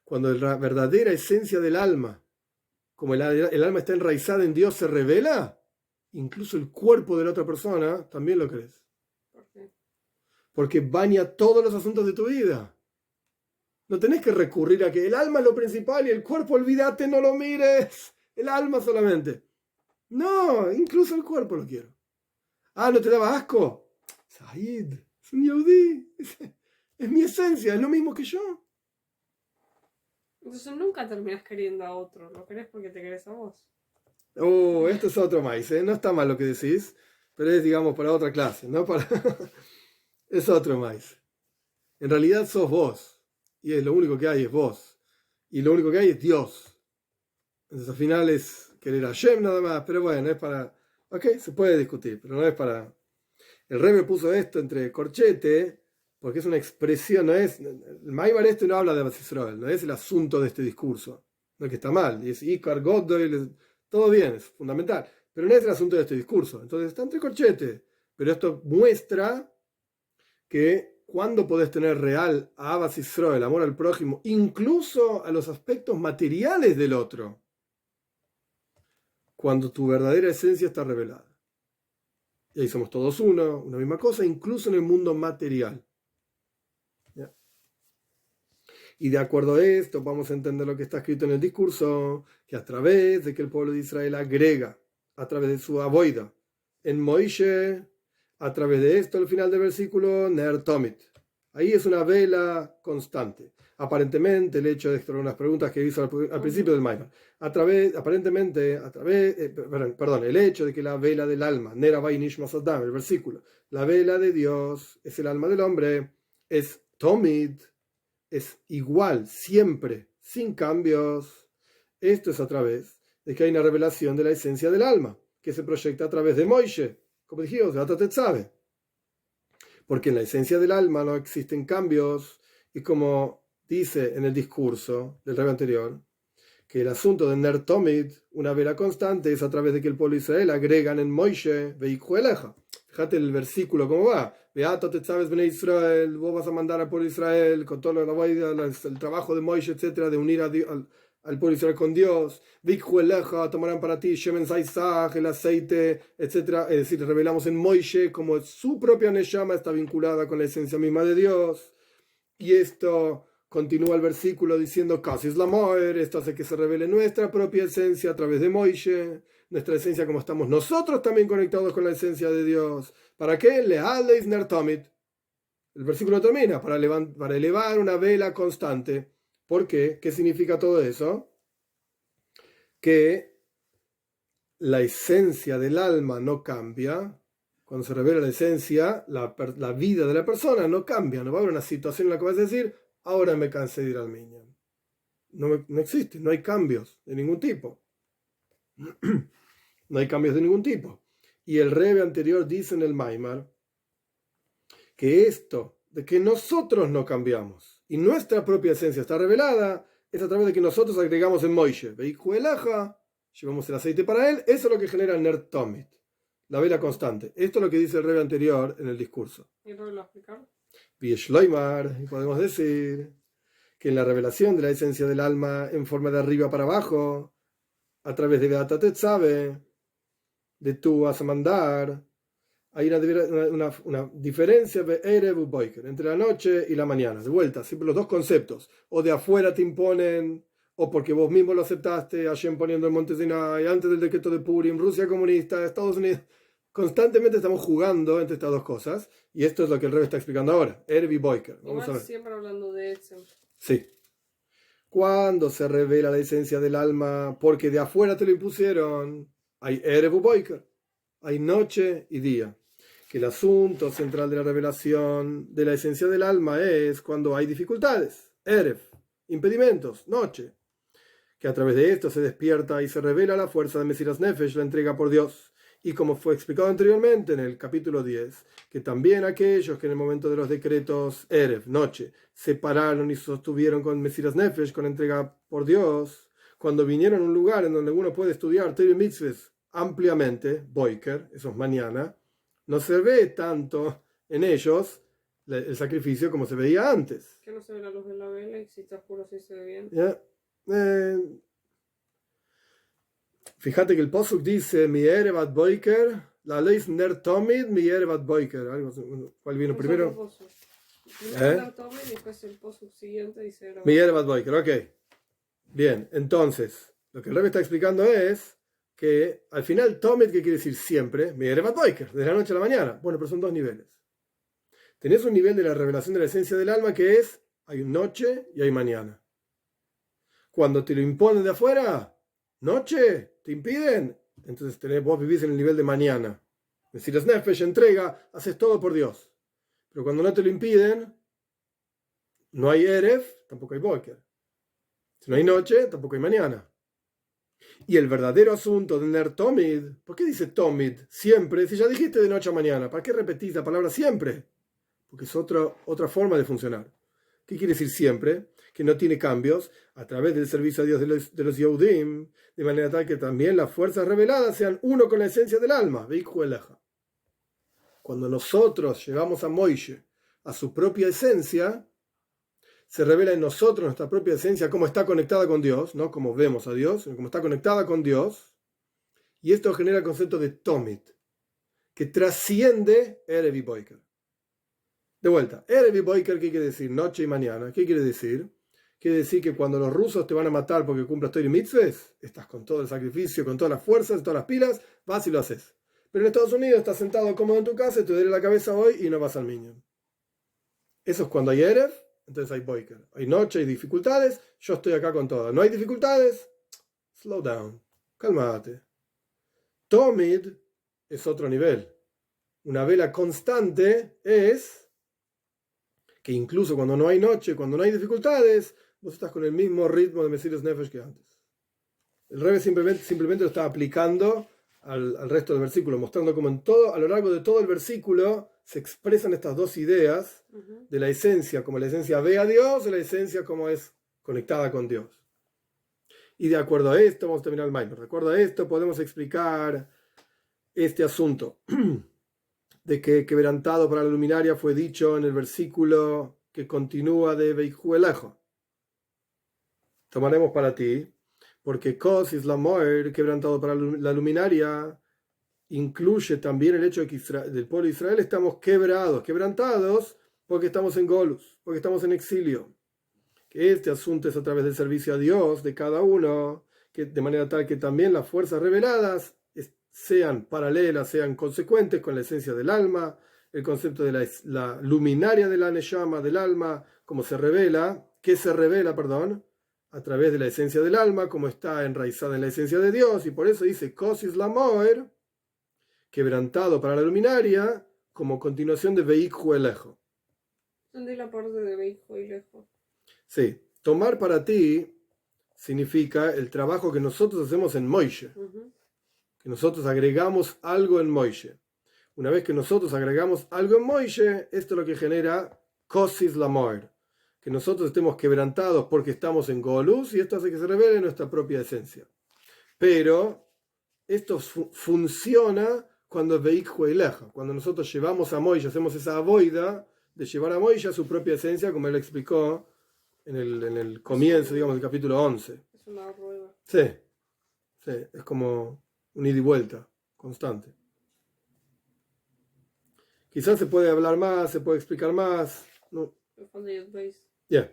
Cuando la verdadera esencia del alma, como el alma está enraizada en Dios, se revela, incluso el cuerpo de la otra persona también lo crees. ¿Por qué? Porque baña todos los asuntos de tu vida. No tenés que recurrir a que el alma es lo principal y el cuerpo, olvídate, no lo mires. El alma solamente. No, incluso el cuerpo lo quiero. Ah, ¿no te daba asco? Said, es un Yehudí. Es mi esencia, es lo mismo que yo. Entonces nunca terminas queriendo a otro, lo querés porque te querés a vos. Esto es otro maíz, ¿eh? No está mal lo que decís, pero es, digamos, para otra clase, ¿no? Es otro maíz. En realidad sos vos, y lo único que hay es vos, y lo único que hay es Dios. Entonces al final es querer a Hashem nada más, pero bueno, es para... Ok, se puede discutir, pero no es para... El Rebbe puso esto entre corchete, porque es una expresión, no es... El Maimar este no habla de Abbas Israel, no es el asunto de este discurso, no es que está mal, y es Ikar, Godoy, todo bien, es fundamental, pero no es el asunto de este discurso, entonces está entre corchete, pero esto muestra que cuando podés tener real a Abbas Israel, amor al prójimo, incluso a los aspectos materiales del otro, cuando tu verdadera esencia está revelada. Y ahí somos todos uno, una misma cosa, incluso en el mundo material. ¿Ya? Y de acuerdo a esto, vamos a entender lo que está escrito en el discurso, que a través de que el pueblo de Israel agrega, a través de su avoida, en Moishe, a través de esto, al final del versículo, Ner Tomit. Ahí es una vela constante. Aparentemente, el hecho de esto, unas preguntas que hizo al principio del Maimar, el hecho de que la vela del alma, Nera Vai Nishmas Adam, el versículo, la vela de Dios es el alma del hombre, es Tomid, es igual, siempre, sin cambios. Esto es a través de que hay una revelación de la esencia del alma, que se proyecta a través de Moishe, como dijimos, de Atatetzabe. Porque en la esencia del alma no existen cambios, y como dice en el discurso del Rebbe anterior, que el asunto de Ner Tomid, una vela constante, es a través de que el pueblo de Israel agregan en Moishe, Veikhu Eleja. Fíjate el versículo cómo va. Beato Tetzabes Bnei Israel, vos vas a mandar al pueblo de Israel con todo el trabajo de Moishe, etcétera, de unir al pueblo de Israel con Dios. Veikhu Eleja, tomarán para ti Shemen Zaisach, el aceite, etcétera. Es decir, revelamos en Moishe como su propia Neshama está vinculada con la esencia misma de Dios. Y esto continúa el versículo diciendo, casi es la moer, esto hace que se revele nuestra propia esencia a través de Moishe, nuestra esencia como estamos nosotros también conectados con la esencia de Dios. ¿Para qué? Lealeis nertomit. El versículo termina, para elevar una vela constante. ¿Por qué? ¿Qué significa todo eso? Que la esencia del alma no cambia. Cuando se revela la esencia, la vida de la persona no cambia. No va a haber una situación en la que vas a decir, ahora me cansé de ir al Minyan. No existe, no hay cambios de ningún tipo. No hay cambios de ningún tipo. Y el Rebbe anterior dice en el Maimar que esto, de que nosotros no cambiamos y nuestra propia esencia está revelada, es a través de que nosotros agregamos en Moishe, Veikhu Elaja, llevamos el aceite para él, eso es lo que genera el Ner Tomit, la vela constante. Esto es lo que dice el Rebbe anterior en el discurso. ¿Y lo explicar? Y podemos decir que en la revelación de la esencia del alma en forma de arriba para abajo, a través de Beata Tetzabe, de tú vas a mandar, hay una diferencia de Erev u Boiker, entre la noche y la mañana. De vuelta, siempre los dos conceptos. O de afuera te imponen, o porque vos mismo lo aceptaste, Hashem poniendo el monte Sinai, antes del decreto de Purim, Rusia comunista, Estados Unidos. Constantemente estamos jugando entre estas dos cosas, y esto es lo que el Rebbe está explicando ahora. Erev y Boiker. Vamos a ver. Siempre hablando de eso. Sí. Cuando se revela la esencia del alma, porque de afuera te lo impusieron, hay Erev u Boiker, hay noche y día. Que el asunto central de la revelación de la esencia del alma es cuando hay dificultades, Erev, impedimentos, noche. Que a través de esto se despierta y se revela la fuerza de Mesiras Nefesh, la entrega por Dios. Y como fue explicado anteriormente en el capítulo 10, que también aquellos que en el momento de los decretos Erev, noche, se pararon y sostuvieron con Mesiras Nefesh, con entrega por Dios, cuando vinieron a un lugar en donde uno puede estudiar Torah y Mitzvahs ampliamente, Boiker, eso es mañana, no se ve tanto en ellos el sacrificio como se veía antes. Que no se ve la luz de la vela y si está oscuro sí se ve bien. ¿Ya? Fíjate que el Posuk dice mi Erevat Boiker, la ley Ner Tomid, mi Erevat Boiker. ¿Cuál vino primero? Primero Ner Tomid y después el Posuk siguiente dice mi Erevat Boiker, ok. Bien, entonces, lo que el Rebbe está explicando es que al final Tomid, ¿qué quiere decir siempre? Mi Erevat Boiker, de la noche a la mañana. Bueno, pero son dos niveles. Tenés un nivel de la revelación de la esencia del alma que es, hay noche y hay mañana. Cuando te lo imponen de afuera, noche, te impiden, entonces vos vivís en el nivel de mañana. Es decir, Nefesh entrega, haces todo por Dios. Pero cuando no te lo impiden, no hay Erev, tampoco hay Boker. Si no hay noche, tampoco hay mañana. Y el verdadero asunto de Ner Tomid, ¿por qué dice Tomid? Siempre, si ya dijiste de noche a mañana, ¿para qué repetís la palabra siempre? Porque es otra forma de funcionar. ¿Qué quiere decir siempre? Que no tiene cambios a través del servicio a Dios de los Yehudim, de manera tal que también las fuerzas reveladas sean uno con la esencia del alma. Veikhu Elaja. Cuando nosotros llevamos a Moishe a su propia esencia, se revela en nosotros nuestra propia esencia, cómo está conectada con Dios, no como vemos a Dios, sino cómo está conectada con Dios. Y esto genera el concepto de Tomit, que trasciende Erev y Boiker. De vuelta, Erev y Boiker, ¿qué quiere decir? Noche y mañana. ¿Qué quiere decir? Quiere decir que cuando los rusos te van a matar porque cumplas Torah y Mitzvahs, estás con todo el sacrificio, con todas las fuerzas, todas las pilas, vas y lo haces. Pero en Estados Unidos estás sentado cómodo en tu casa, te duele la cabeza hoy y no vas al Minyan. Eso es cuando hay Erev entonces hay boiker. Hay noche, hay dificultades, yo estoy acá con todo. No hay dificultades, slow down, cálmate. Tomid es otro nivel. Una vela constante es que incluso cuando no hay noche, cuando no hay dificultades, vos estás con el mismo ritmo de Mesiras Nefesh que antes. El Rebbe simplemente lo está aplicando al resto del versículo, mostrando cómo a lo largo de todo el versículo se expresan estas dos ideas de la esencia, como la esencia ve a Dios, y la esencia como es conectada con Dios. Y de acuerdo a esto, vamos a terminar el Maimer. De acuerdo a esto, podemos explicar este asunto de que quebrantado para la luminaria fue dicho en el versículo que continúa de Veijú Elejo. Tomaremos para ti, porque Kos is la Moer, quebrantado para la luminaria, incluye también el hecho de que del pueblo de Israel estamos quebrantados, porque estamos en Golus, porque estamos en exilio. Que este asunto es a través del servicio a Dios de cada uno, que de manera tal que también las fuerzas reveladas sean paralelas, sean consecuentes con la esencia del alma, el concepto de la luminaria de la Neshama, del alma, como se revela, a través de la esencia del alma, como está enraizada en la esencia de Dios, y por eso dice Kosis la Moer, quebrantado para la luminaria, como continuación de Veikhu Elejo. ¿Dónde la parte de Veikhu Elejo? Sí, tomar para ti significa el trabajo que nosotros hacemos en Moishe. Que nosotros agregamos algo en Moishe. Una vez que nosotros agregamos algo en Moishe, esto es lo que genera Kosis Lamoer. Que nosotros estemos quebrantados porque estamos en Golus, y esto hace que se revele nuestra propia esencia. Pero esto funciona cuando es Veikhu Eleja, cuando nosotros llevamos a Moishe, hacemos esa avoida de llevar a Moishe a su propia esencia, como él explicó en el comienzo, digamos, del capítulo 11. Es una rueda. Sí, es como un ida y vuelta constante. Quizás se puede hablar más, se puede explicar más. No. Ya.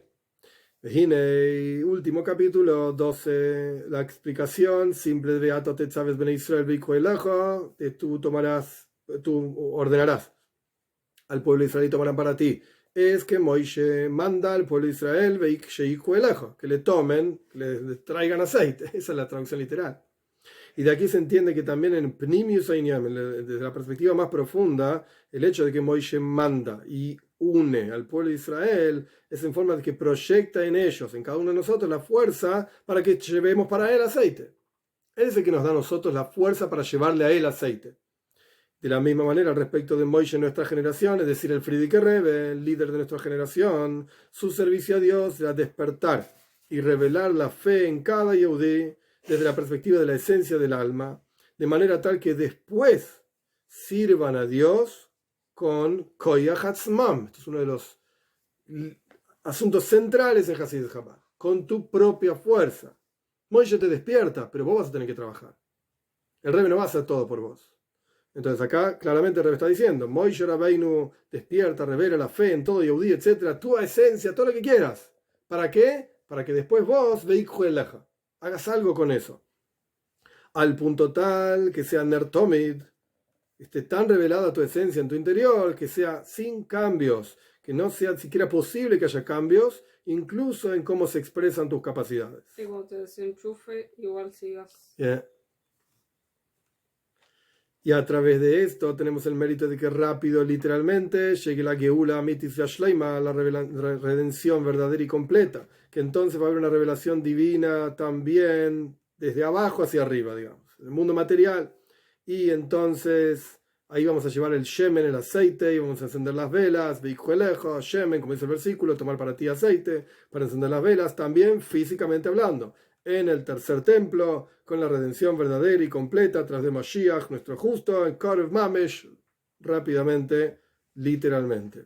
Yeah. Último capítulo 12, la explicación simple de Beato Tetzaves Bene Israel Veikhu Elejo, que tú ordenarás al pueblo de Israel y tomarán para ti. Es que Moishe manda al pueblo de Israel Veikhu Elejo, que le tomen, que le traigan aceite. Esa es la traducción literal. Y de aquí se entiende que también en Pnimius Einyam, desde la perspectiva más profunda, el hecho de que Moishe manda y une al pueblo de Israel es en forma de que proyecta en ellos, en cada uno de nosotros, la fuerza para que llevemos para él aceite. Él es el que nos da a nosotros la fuerza para llevarle a él aceite. De la misma manera, respecto de Moishe en nuestra generación, es decir, el Frierdiker Rebbe, el líder de nuestra generación, su servicio a Dios era despertar y revelar la fe en cada Yehudí desde la perspectiva de la esencia del alma, de manera tal que después sirvan a Dios con Koyach Hatzmam. Esto es uno de los asuntos centrales en Hasidut Chabad, con tu propia fuerza. Moishe te despierta, pero vos vas a tener que trabajar. El Rebbe no va a hacer todo por vos. Entonces acá claramente el Rebbe está diciendo, Moishe Rabbeinu despierta, revela la fe en todo Yehudí, etc., tu esencia, todo lo que quieras. ¿Para qué? Para que después vos Veikhu Eleja hagas algo con eso. Al punto tal que sea Nertomid, esté tan revelada tu esencia en tu interior, que sea sin cambios, que no sea siquiera posible que haya cambios, incluso en cómo se expresan tus capacidades. Sí, cuando te desenchufe, igual sigas. Yeah. Y a través de esto tenemos el mérito de que rápido, literalmente, llegue la Geula Amitis Yashleima, la redención verdadera y completa. Que entonces va a haber una revelación divina también desde abajo hacia arriba, digamos, el mundo material. Y entonces ahí vamos a llevar el Shemen, el aceite, y vamos a encender las velas, Veikhu Elejo, Shemen, como dice el versículo, tomar para ti aceite, para encender las velas, también físicamente hablando. En el tercer templo, con la redención verdadera y completa, tras de Mashiach, nuestro justo, en Karev Mamesh, rápidamente, literalmente.